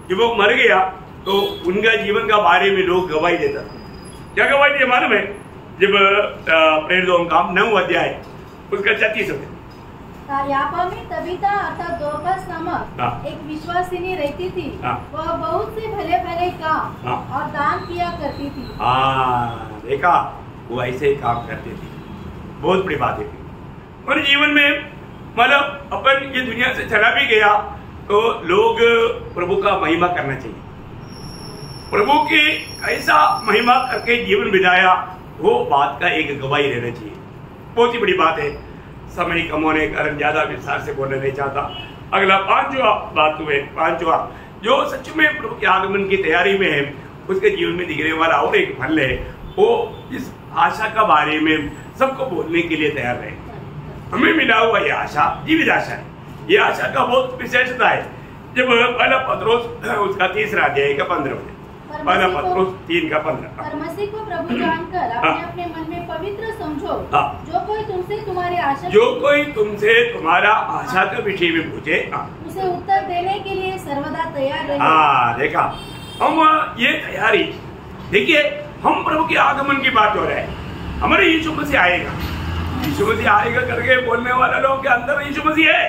Speaker 1: कि वो मर गया तो उनका जीवन का बारे में लोग गवाही देता। क्या गवाही दी मालूम है? जब प्रेरितों का 9 अध्याय उसका 36
Speaker 2: यापा में तबीता अर्थात दोरकस नामक एक विश्वासिनी रहती थी। वह बहुत से भले भले काम और दान किया करती थी।
Speaker 1: देखा, वो ऐसे ही काम करती थी। बहुत बड़ी बात है। और जीवन में मतलब अपन ये दुनिया से चला भी गया तो लोग प्रभु का महिमा करना चाहिए। प्रभु की कैसा महिमा करके जीवन बिताया, वो बात का एक गवाही रहना चाहिए। बहुत ही बड़ी बात है। समय कम होने के कारण ज्यादा विस्तार से बोलना नहीं चाहता। अगला पांचवा बात में, पांचवा जो सच में प्रभु के आगमन की तैयारी में है, उसके जीवन में दिखने वाला और एक फल है, वो इस आशा का बारे में सबको बोलने के लिए तैयार रहे। हमें मिला हुआ ये आशा जीवित आशा है। ये आशा का बहुत विशेषता है। जब पहला पत्रोस उसका 3 अध्याय का 15 में, पहला पत्रोस 3 का 15,
Speaker 2: और मसीह को प्रभु जानकर अपने अपने मन में पवित्र समझो। जो कोई तुमसे तुम्हारी आशा,
Speaker 1: जो कोई तुमसे तुम्हारा आशा के विषय में पूछे,
Speaker 2: उसे उत्तर देने के लिए सर्वदा तैयार रहे।
Speaker 1: देखा, हम ये तैयारी देखिए, हम प्रभु के आगमन की बात हो रहे हैं। हमारे यीशु मसीह आएगा, यीशु मसीह आएगा करके बोलने वाला लोग के अंदर यीशु मसीह है।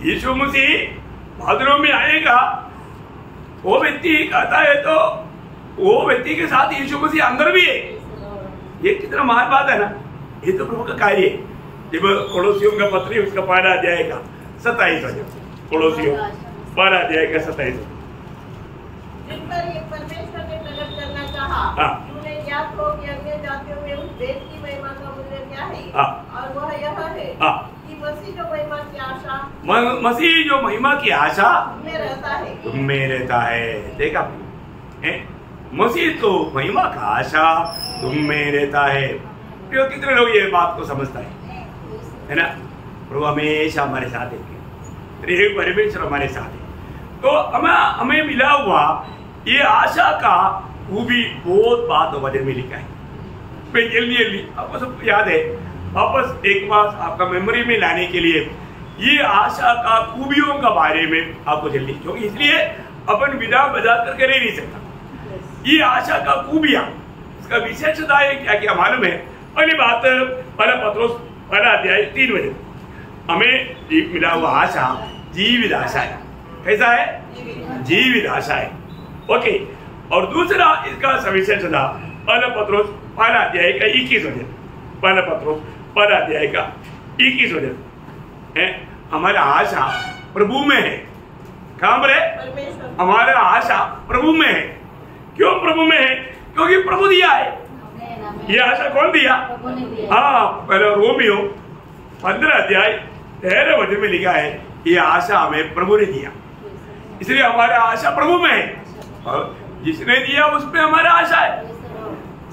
Speaker 1: यीशु मसीह बादलों में आएगा, वो व्यक्ति कहता है तो वो व्यक्ति के साथ यीशु मसीह अंदर भी है। ये कितना महान बात है ना। ये तो प्रभु का कार्य है। जब कोलोसियों का पत्री उसका 12 अध्याय का 27 वचन, कोलोसियों 12 अध्याय का 27 वचन,
Speaker 3: जिन पर ये परमेश्वर ने प्रकट करना चाहा, उन्हें ज्ञात हो कि अन्य जातियों में उस भेद की महिमा का मूल्य क्या है, और वह यह है कि मसीह जो महिमा की आशा,
Speaker 1: मसीह जो महिमा की आशा
Speaker 3: में रहता है,
Speaker 1: तुम में रहता है। देखा, मसीह तो महिमा का आशा तुम में रहता है। तो कितने लोग ये बात को समझता है ना। प्रभु हमेशा हमारे साथ है, परमेश्वर हमारे साथ है। तो हमें मिला हुआ ये आशा का खूबी बहुत बात वचन में लिखा है। मैं जल्दी आपको सबको याद है, वापस एक बार आपका मेमोरी में लाने के लिए ये आशा का खूबियों का बारे में आपको जल्दी, क्योंकि इसलिए अपन विदा बजा करके रह नहीं सकता। ये आशा का खूबियां, इसका विशेषता है क्या क्या मालूम है। पहली बात, पहला पत्रोस 1 अध्याय 3 वचन, हमें मिला हुआ आशा जीवित आशा है। कैसा है? जीवित आशा है। ओके, और दूसरा इसका सविशेषता पहला पत्रोस 1 अध्याय का 21 वचन, पहला पत्रोस 1 अध्याय का 21 वचन है, हमारा आशा प्रभु में है। कहाँ पर है? हमारा आशा प्रभु में है। क्यों प्रभु में है? क्योंकि प्रभु दिया है। ये आशा कौन दिया? हाँ, पहले रोमियो 15 अध्याय 13 वचन में लिखा है, ये आशा हमें प्रभु ने दिया, इसलिए हमारा आशा प्रभु में है। और जिसने दिया उसमें हमारा आशा है।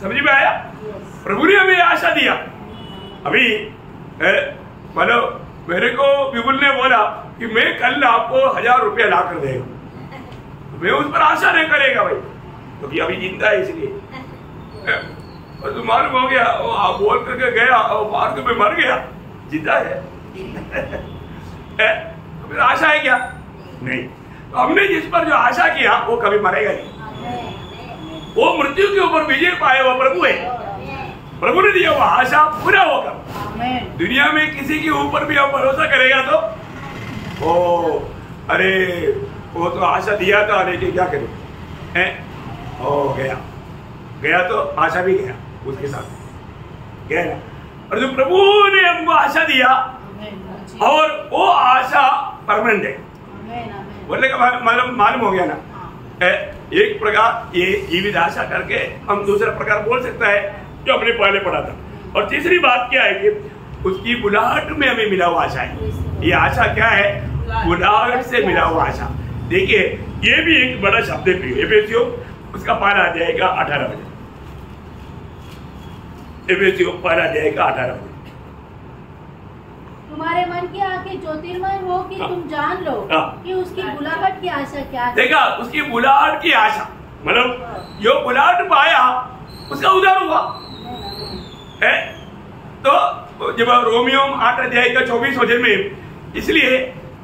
Speaker 1: समझ में आया? प्रभु ने हमें आशा दिया। अभी मतलब मेरे को विपुल ने बोला कि मैं कल आपको 1000 रुपया ला कर देगा, मैं उस पर आशा नहीं करेगा भाई, क्योंकि तो अभी जिंदा है इसलिए। और तो मालूम हो गया, वो आप बोल करके गया, मार्ग में मर गया, जिंदा है तो फिर आशा है क्या? नहीं। तो हमने जिस पर जो आशा किया वो कभी मरेगा नहीं। वो मृत्यु के ऊपर विजय पाए वो प्रभु है। प्रभु ने दिया वो आशा पूरा होगा। दुनिया में किसी के ऊपर भी आप भरोसा करेगा तो ओ अरे वो तो आशा दिया था, लेकिन क्या करें, ओ गया तो आशा भी गया उसके साथ गया ना। और जो प्रभु ने हमको आशा दिया और वो आशा परमानेंट है, बोलने का मालूम हो गया ना। एक प्रकार ये जीवित आशा करके हम दूसरा प्रकार बोल सकता है जो हमने पहले पढ़ा था। और तीसरी बात क्या है कि उसकी बुलाहट में हमें मिला हुआ आशा है। ये आशा क्या है? बुलाहट से मिला हुआ आशा। देखिए ये भी एक बड़ा शब्द है। एफेसियों उसका 12 अध्याय का 18 वचन, एफेसियों 12 अध्याय का 18 वचन,
Speaker 2: तुम्हारे मन की आंखें ज्योतिर्मय हो कि तुम जान लो कि उसकी बुलाहट की आशा क्या है।
Speaker 1: देखा, उसकी बुलाहट की आशा, मतलब जो बुलाहट पाया उसका उद्धार हुआ है। तो जब रोमियो 8 अध्याय का 24 वचन में, इसलिए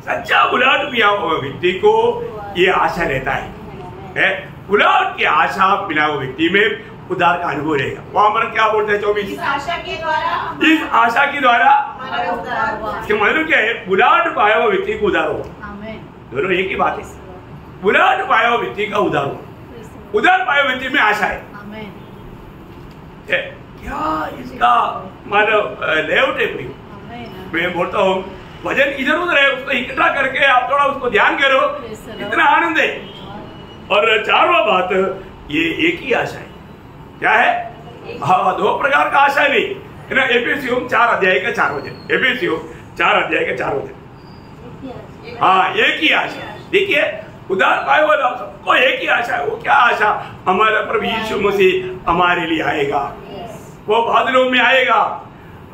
Speaker 1: सच्चा बुलाहट पिया हुआ व्यक्ति को ये आशा रहता है। बुलाहट की आशा मिला हुआ व्यक्ति में उद्धार का अनुभव रहेगा। वहां पर क्या बोलते हैं 24,
Speaker 3: इस आशा के द्वारा
Speaker 1: इसका मतलब क्या है? बुलाहट पाया हुआ व्यक्ति को उद्धार हुआ। दोनों एक ही बात है। बुलाहट पाया हुआ व्यक्ति का उद्धार हुआ, उद्धार पाया हुआ व्यक्ति में आशा है। क्या इसका मतलब लेआउट है? मैं बोलता हूँ वजन इधर उधर है, उसको इकट्ठा करके आप थोड़ा उसको ध्यान करो, इतना आनंद है। और चारवा बात, ये एक ही आशा है। क्या है? हाँ, दो प्रकार का आशा नहीं है ना। एफेसियों 4 अध्याय का 4 वचन, एफेसियों 4 अध्याय का 4 वचन। हाँ, एक ही आशा। देखिए, उदार पाए वाला सबको एक ही आशा है। वो क्या आशा? हमारा प्रभु यीशु मसीह हमारे लिए आएगा, वो बादलों में आएगा,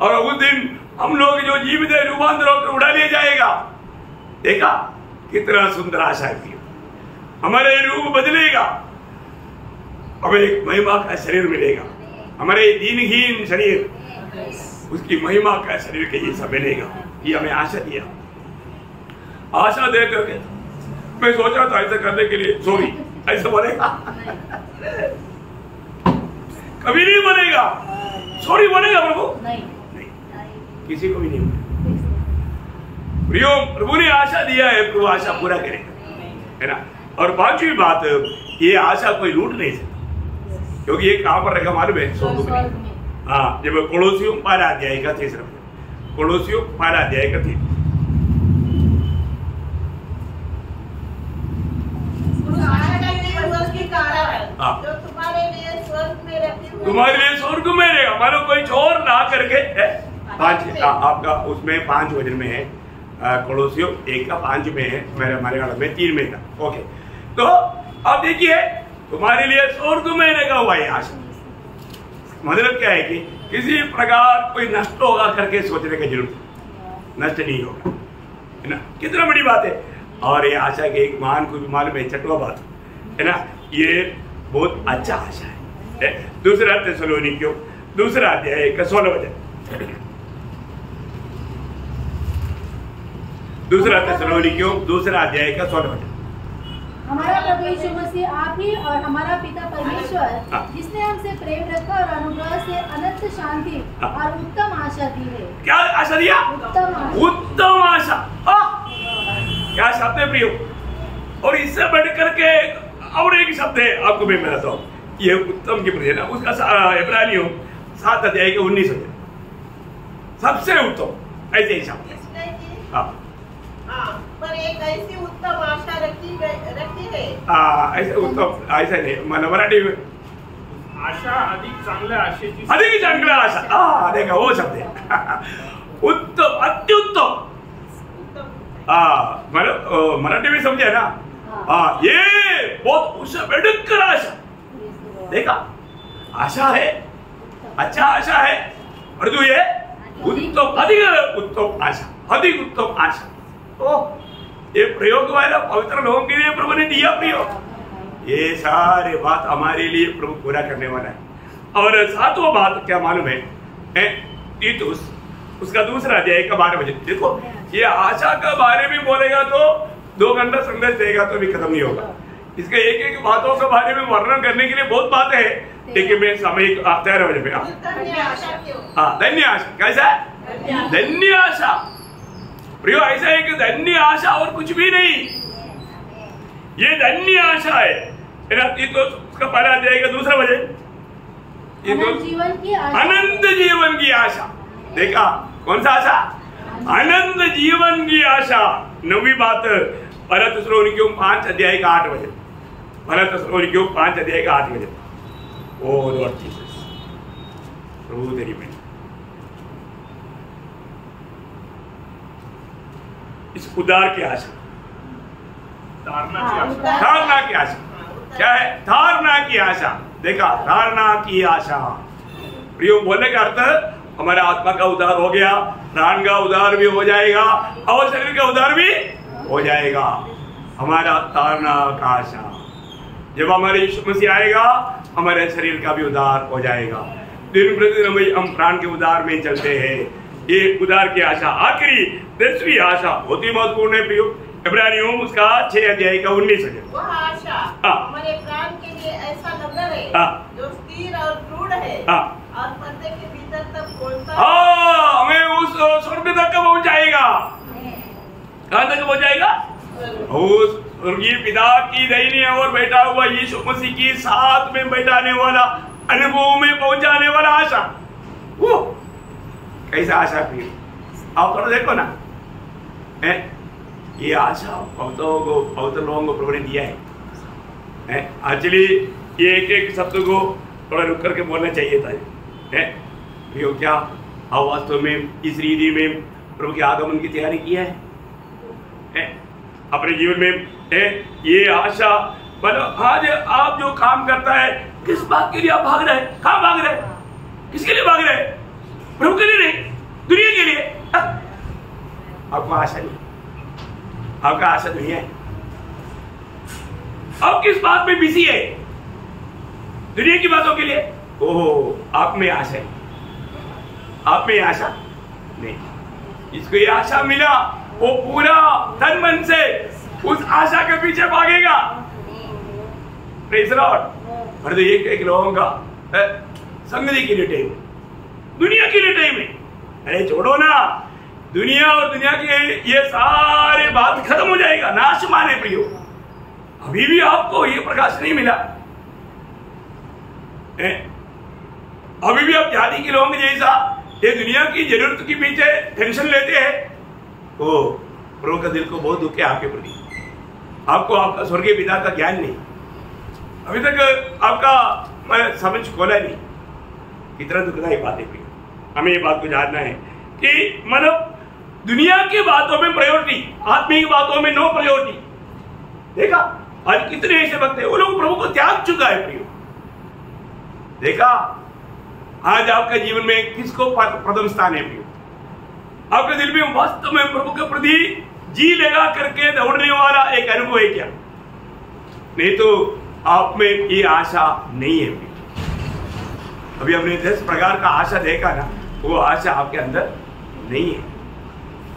Speaker 1: और उस दिन हम लोग जो जीवित है रूपांतर होकर उड़ा लिया जाएगा। देखा कितना सुंदर आशा है। हमारे रूप बदलेगा, हमें एक महिमा का शरीर मिलेगा। हमारे दीनहीन शरीर उसकी महिमा का शरीर के ये सब मिलेगा। ये हमें आशा दिया। आशा दे करके मैं सोचा था ऐसा करने के लिए, सॉरी, ऐसा बनेगा कभी नहीं बनेगा। सॉरी बनेगा प्रभु? नहीं, किसी को भी नहीं बनेगा। प्रियो, प्रभु ने आशा दिया है, प्रभु आशा पूरा करेगा, है ना। और पांचवी बात, ये आशा कोई लूट नहीं सकता, क्योंकि ये कहां पर रखा मालूम है? स्वर्ग में। हाँ, जब कोलोसियों 12 अध्याय का 3, कोलोसियों 12 अध्याय का 3।
Speaker 3: जो तुम्हारे लिए स्वर्ग में रखी हुई,
Speaker 1: तुम्हारे लिए स्वर्ग में रहेगा। मानो कोई चोर ना करके 5 आपका उसमें 5 वचन में है, कोलोसियों 1 का 5 में है, मेरे हमारे गाँव में 3 में था। ओके, तो अब देखिए, तुम्हारे लिए स्वर्ग में रहेगा हुआ है आशा। मतलब क्या है कि किसी प्रकार कोई नष्ट होगा करके सोचने की जरूरत, नष्ट नहीं होगा, है ना। कितना बड़ी बात है। और ये आशा के एक महान को भी मालूम है, छठवा बात, है ना, ये बहुत अच्छा आशा है। दूसरा थिस्सलुनीकियों 2 अध्याय का 16 वचन, 2 थिस्सलुनीकियों 2 अध्याय का 16 वचन।
Speaker 2: हमारा प्रभु यीशु मसीह आप ही और हमारा पिता परमेश्वर, जिसने हमसे प्रेम रखा और अनुग्रह से अनंत शांति और उत्तम आशा दी है। क्या
Speaker 1: आशा दिया? उत्तम आशा। क्या शब्द है प्रियो? और इससे बढ़ करके और एक शब्द है, आपको मैं बताता हूँ, ये उत्तम की प्रति ना, उसका इब्रानियों 7 अध्याय का 19 वचन, सबसे उत्तम ऐसे ही शब्द है।
Speaker 3: पर एक ऐसी उत्तम आशा रखी है।
Speaker 1: ऐसे उत्तम ऐसा नाही, मराठी में
Speaker 5: आशा अधिक चांगल्या आशेची,
Speaker 1: अधिक चांगल्या आशा। देखा वो शब्द है उत्तम, अत्युत्तम। मराठी में समझे ना। ये बहुत उससे बढ़कर आशा। देखा, आशा है, अच्छा आशा है, और जो ये उत्तम, अधिक उत्तम आशा, अधिक उत्तम आशा। तो ये प्रयोग वाला पवित्र लोगों के लिए प्रभु ने दिया प्रयोग। ये सारे बात हमारे लिए प्रभु पूरा करने वाला है। और 7वां बात क्या मालूम है? तीतुस उसका 2 अध्याय का 12 वचन। देखो, ये आशा का बारे में बोलेगा तो 2 घंटा संदेश देगा तो भी खत्म नहीं होगा। इसके एक एक बातों के बारे में वर्णन करने के लिए बहुत बातें हैं, लेकिन मैं समय 13 बजे में धन्य आशा। कैसा है? धन्य आशा। प्रियो, ऐसा है कि धन्य आशा और कुछ भी नहीं, ये धन्य आशा है। तो उसका 12 अध्याय का 2 वचन, अनंत जीवन की आशा। देखा, कौन सा आशा? अनंत जीवन की आशा। 9वीं बात, 1 थिस्सलुनीकियों 5 अध्याय का 8 वचन, 1 थिस्सलुनीकियों 5 अध्याय का 8 वचन। ओ लॉर्ड जीसस, प्रभु तेरी महिमा। इस उदार की आशा, धारणा की आशा। क्या है? धारणा की आशा। देखा, धारणा की आशा। प्रियो, बोलने का अर्थ हमारा आत्मा का उद्धार हो गया, प्राण का उद्धार भी हो जाएगा और शरीर का उद्धार भी हो जाएगा। हमारा धारणा का आशा, जब हमारे यीशु मसीह आएगा, हमारे शरीर का भी उद्धार हो जाएगा। दिन प्रतिदिन हम प्राण के उद्धार में चलते हैं। ये उद्धार की आशा। आखिरी 10वीं आशा बहुत ही महत्वपूर्ण है प्रियो, इब्रानियों उसका 6 अध्याय का 19 वचन।
Speaker 3: वह आशा हमारे प्राण के लिए ऐसा नगर है जो स्थिर और दृढ़ है और पर्दे के भीतर तक पहुंचता है।
Speaker 1: हमें उस स्वर्ग तक पहुंच जाएगा। कहां तक पहुंच जाएगा? उस स्वर्गीय पिता की दाहिनी ओर बैठा हुआ यीशु मसीह की साथ में बैठाने वाला, अनुभव में पहुंचाने वाला आशा। वो कैसा आशा प्रिय? आप थोड़ा देखो ना, ये आशा पवित्र लोगों को प्रभु ने दिया है। एक्चुअली ये एक शब्द को थोड़ा रुक करके बोलना चाहिए था। भैया क्या आप वास्तव में इस रीति में प्रभु के आगमन की तैयारी किया है अपने जीवन में? ये आशा मतलब आज आप जो काम करता है, किस बात के लिए आप भाग रहे हैं? कहाँ भाग रहे हैं? किसके लिए भाग रहे हैं? प्रभु के लिए नहीं, दुनिया के लिए। आपको आशा नहीं, आपका आशा दुनिया है। आप किस बात में बिजी है? दुनिया की बातों के लिए। ओहो, आप में आशा है, आप में आशा नहीं। इसको ये आशा मिला, वो पूरा तन मन से उस आशा के पीछे भागेगा। Praise Lord. और एक लोगों का संगति के लिए टाइम, दुनिया के लिए टाइम है। अरे छोड़ो ना, दुनिया और दुनिया के ये सारे बात खत्म हो जाएगा, नाश माने प्रियो। अभी भी आपको ये प्रकाश नहीं मिला, अभी भी आप जाति के लोगों जैसा ये दुनिया की जरूरत के पीछे टेंशन लेते हैं। ओ प्रभु का दिल को बहुत दुख है आपके प्रति। आपको आपका स्वर्गीय पिता का ज्ञान नहीं, अभी तक आपका समझ खोला नहीं। कितना दुखदायी बात है। हमें ये बात को जानना है कि मतलब दुनिया की बातों में प्रायोरिटी, आत्मिक बातों में नो प्रायोरिटी। देखा आज कितने ऐसे वक्त है वो लोग प्रभु को त्याग चुका है प्रियो। देखा आज आपका जीवन में किसको प्रथम स्थान है प्रियो? आपके दिल में वास्तव में प्रभु के प्रति जी लगा करके दौड़ने वाला एक अनुभव है क्या? नहीं तो आप में ये आशा नहीं है प्रियो। अभी हमने 10 प्रकार का आशा देखा ना, वो आशा आपके अंदर नहीं है।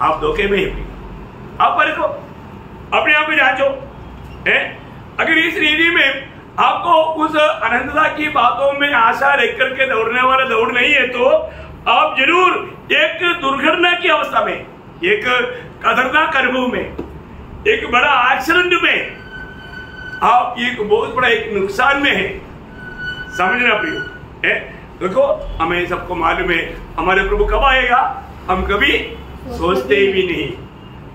Speaker 1: आप धोखे में है। आप परखो, अपने आप में जांचो। अगर इस रीति में आपको उस अनंतता की बातों में आशा रख करके दौड़ने वाला दौड़ नहीं है, तो आप जरूर एक दुर्घटना की अवस्था में, एक खतरनाक अनुभव में, एक बड़ा एक्सीडेंट में, आप एक बहुत बड़ा एक नुकसान में है। समझना प्रियो। देखो हमें सबको मालूम है हमारे प्रभु कब आएगा, हम कभी सोचते भी नहीं,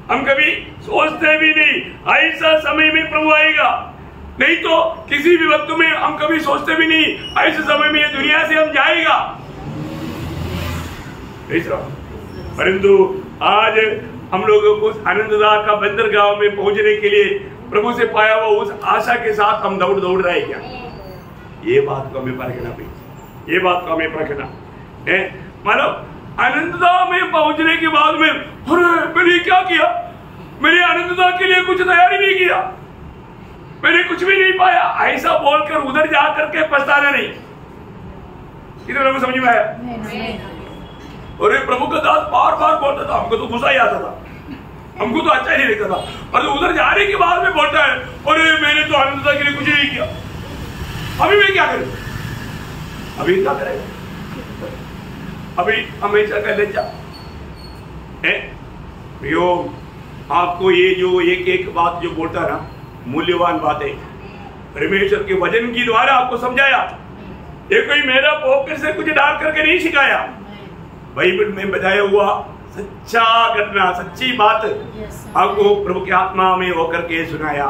Speaker 1: हम कभी सोचते भी नहीं। ऐसा समय में प्रभु आएगा, नहीं तो किसी भी वक्त में हम कभी सोचते भी नहीं ऐसे समय में ये दुनिया से हम जाएगा। परंतु आज हम लोग उस आनंददा का बंदरगाह में पहुंचने के लिए प्रभु से पाया हुआ उस आशा के साथ हम दौड़ रहे क्या? ये बात को हमें परखना भाई, ये बात को हमें परखना है। मतलब अनंतता में पहुंचने के बाद में अरे मैंने क्या किया, मैंने अनंतता के लिए कुछ तैयारी नहीं किया, मैंने कुछ भी नहीं पाया, ऐसा बोलकर उधर जा करके पछताना नहीं। कितने लोगों को समझ में आया? और प्रभु का दास बार बार बोलता था, हमको तो गुस्सा ही आता था, हमको तो अच्छा ही नहीं लगता था। और उधर जाने के बाद में बोलता है अरे मैंने तो अनंतता के लिए कुछ नहीं किया, अभी मैं क्या करूं? अभी क्या करेगा? अभी हमेशा का लज्जा है। आपको ये जो एक एक बात जो बोलता ना, मूल्यवान बातें परमेश्वर के वचन की द्वारा आपको समझाया। ये कोई मेरा पॉकेट से कुछ डाल करके नहीं सिखाया, बाइबल में बताया हुआ सच्चा घटना, सच्ची बात आपको प्रभु की आत्मा में होकर के सुनाया।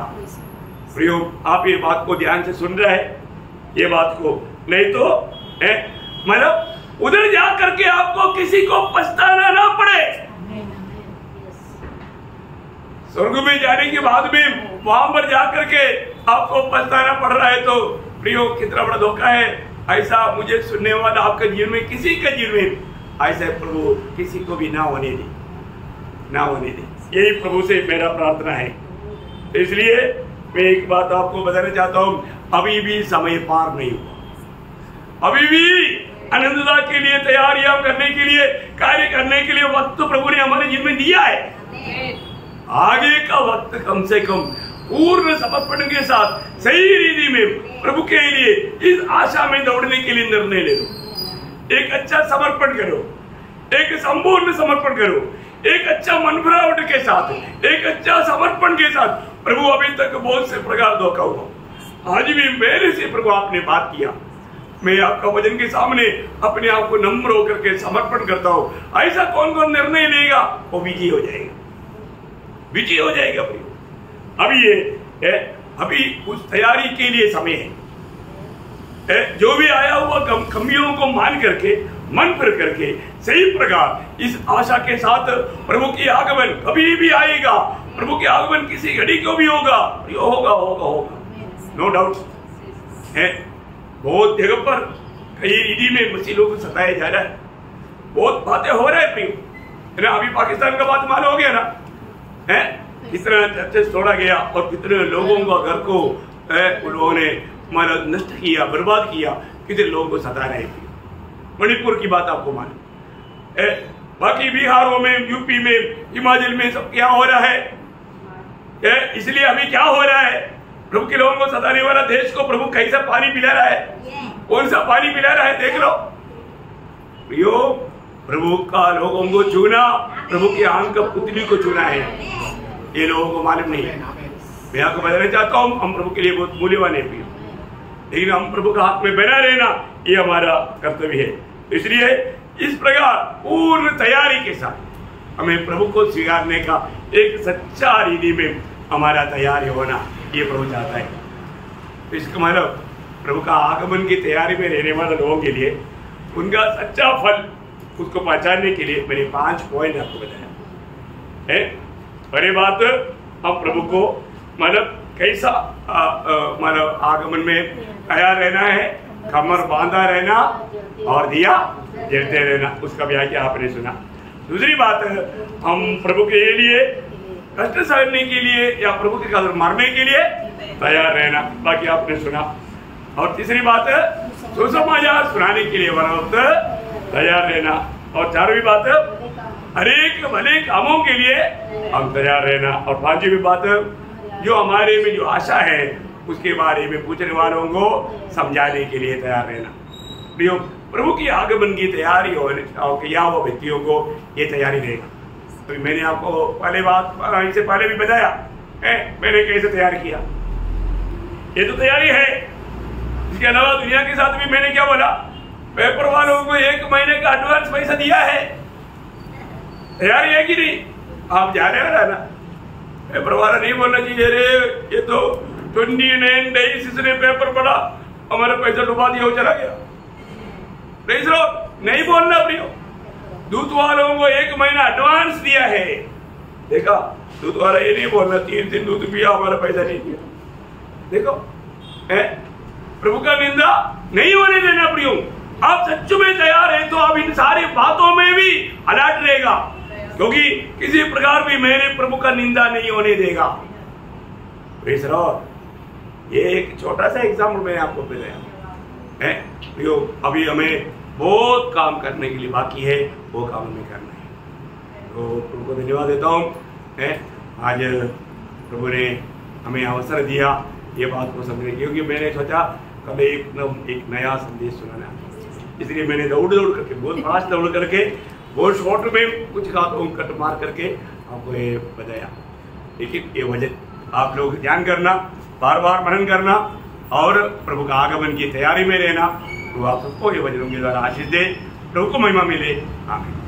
Speaker 1: प्रियो आप ये बात को ध्यान से सुन रहे हैं, ये बात को, नहीं तो मतलब उधर जा करके आपको किसी को पछताना ना पड़े। स्वर्ग में जाने के बाद में वहां पर जाकर के आपको पछताना पड़ रहा है, तो प्रियो कितना बड़ा धोखा है। ऐसा मुझे सुनने वाला आपके जीवन में, किसी के जीवन में ऐसा प्रभु किसी को भी ना होने दे, ना होने दे। यही प्रभु से मेरा प्रार्थना है। इसलिए मैं एक बात आपको बताना चाहता हूं, अभी भी समय पार नहीं हुआ, अभी भी अनंतता के लिए तैयारियां करने के लिए, कार्य करने के लिए वक्त प्रभु ने हमारे जीवन में दिया है। आगे का वक्त कम से कम पूर्ण समर्पण के साथ सही रीति में प्रभु के लिए इस आशा में दौड़ने के लिए निर्णय ले लो। एक अच्छा समर्पण करो, एक संपूर्ण समर्पण करो, एक अच्छा मन भरावट के साथ, एक अच्छा समर्पण के साथ। प्रभु अभी तक बहुत से प्रकार धोखा हुआ, आज भी मेरे से प्रभु आपने बात किया, मैं आपका वचन के सामने अपने आप को नम्र होकर के समर्पण करता हूं। ऐसा कौन कौन निर्णय लेगा वो विजयी हो जाएगा, विजयी हो जाएगा। अभी ये अभी उस तैयारी के लिए समय है। जो भी आया हुआ कमियों को मान करके, मन पर करके सही प्रकार इस आशा के साथ प्रभु की आगमन कभी भी आएगा, प्रभु की आगमन किसी घड़ी को भी होगा, होगा होगा होगा, नो डाउट है। बहुत जगह पर कई ईदी में मसीह लोग सताया जा रहा है, बहुत बातें हो रहा है प्रियो, है ना। अभी पाकिस्तान का बात मालूम हो गया ना, है कितना चर्चेस तोड़ा गया और कितने लोगों का घर को उन्होंने नष्ट किया, बर्बाद किया, कितने लोगों को सता रहे थे। मणिपुर की बात आपको मालूम, बाकी बिहारों में, यूपी में, हिमाचल में सब क्या हो रहा है। इसलिए अभी क्या हो रहा है, प्रभु के लोगों को सताने वाला देश को प्रभु कैसा पानी पिला रहा है, कौन सा पानी पिला रहा है, देख लो प्रियो। प्रभु का लोगों को चुना, प्रभु के आंख का पुतली को चुना है, ये लोगों को मालूम नहीं है। मैं आपको बताना चाहता हूँ, हम प्रभु के लिए बहुत मूल्यवान है प्रियो, लेकिन हम प्रभु का हाथ में बना रहना ये हमारा कर्तव्य है। इसलिए इस प्रकार पूर्ण तैयारी के साथ हमें प्रभु को स्वीकारने का एक सच्चा रीति में हमारा तैयारी होना ये प्रभु चाहता है। इसका मतलब प्रभु का आगमन की तैयारी में रहने वाले लोगों के लिए उनका सच्चा फल उसको पहचानने के लिए मैंने 5 पॉइंट आपको बताया है। पहली बात, हम प्रभु को मतलब कैसा मतलब आगमन में तैयार रहना है, कमर बांधा रहना और दिया जलते रहना, उसका व्याख्या आपने सुना। दूसरी बात, हम प्रभु के लिए कष्ट सहने के लिए या प्रभु के कदर मारने के लिए तैयार रहना, बाकी आपने सुना। और तीसरी बात, सुसमाचार सुनाने के लिए वक्त तैयार रहना। और चारवीं बात, हरेक भले कामों के लिए हम तैयार रहना। और पांचवी बात, जो हमारे में जो आशा है उसके बारे में पूछने वालों को समझाने के लिए तैयार रहना। प्रियो, प्रभु की आगमन की तैयारी होने किया हुआ व्यक्तियों को ये तैयारी रहेगा। तो मैंने आपको पहले बात इससे पहले भी बताया है, मैंने कैसे तैयार किया, ये तो तैयारी है। इसके अलावा दुनिया के साथ भी मैंने क्या बोला, पेपर वालों को 1 महीने का एडवांस पैसा दिया है, तैयारी है कि नहीं। आप जा रहे हो ना, पेपर वाला नहीं बोलना चाहिए रे ये तो 29 डेज इसने पेपर पढ़ा, हमारा पैसा डुबा दिया, हो चला गया, नहीं बोलना प्रियो। दूध वालों को 1 महीना एडवांस दिया है, देखा, दूध वाला ये नहीं बोलना 3 दिन दूध पिया हमारा पैसा नहीं दिया। देखो प्रभु का निंदा नहीं होने देना प्रियो। आप सच में तैयार हैं तो आप इन सारी बातों में भी अलर्ट रहेगा, क्योंकि किसी प्रकार भी मेरे प्रभु का निंदा नहीं होने देगा। ये एक छोटा सा एग्जाम्पल मैंने आपको बताया है प्रियो। अभी हमें बहुत काम करने के लिए बाकी है, वो काम हमें करना है। तो प्रभु को धन्यवाद देता हूँ। आज प्रभु ने हमें अवसर दिया ये बात को समझने, क्योंकि मैंने सोचा कल एक नया संदेश सुनाना, इसलिए मैंने दौड़ करके बहुत फास्ट दौड़ करके बहुत शॉर्ट में कुछ बातों कट मार करके आपको ये बताया। लेकिन ये वजह आप लोग ध्यान करना, बार बार मनन करना और प्रभु का आगमन की तैयारी में रहना। तो आप सबको ये वजहों के द्वारा आशीष दे, प्रभु को महिमा मिले। आमीन।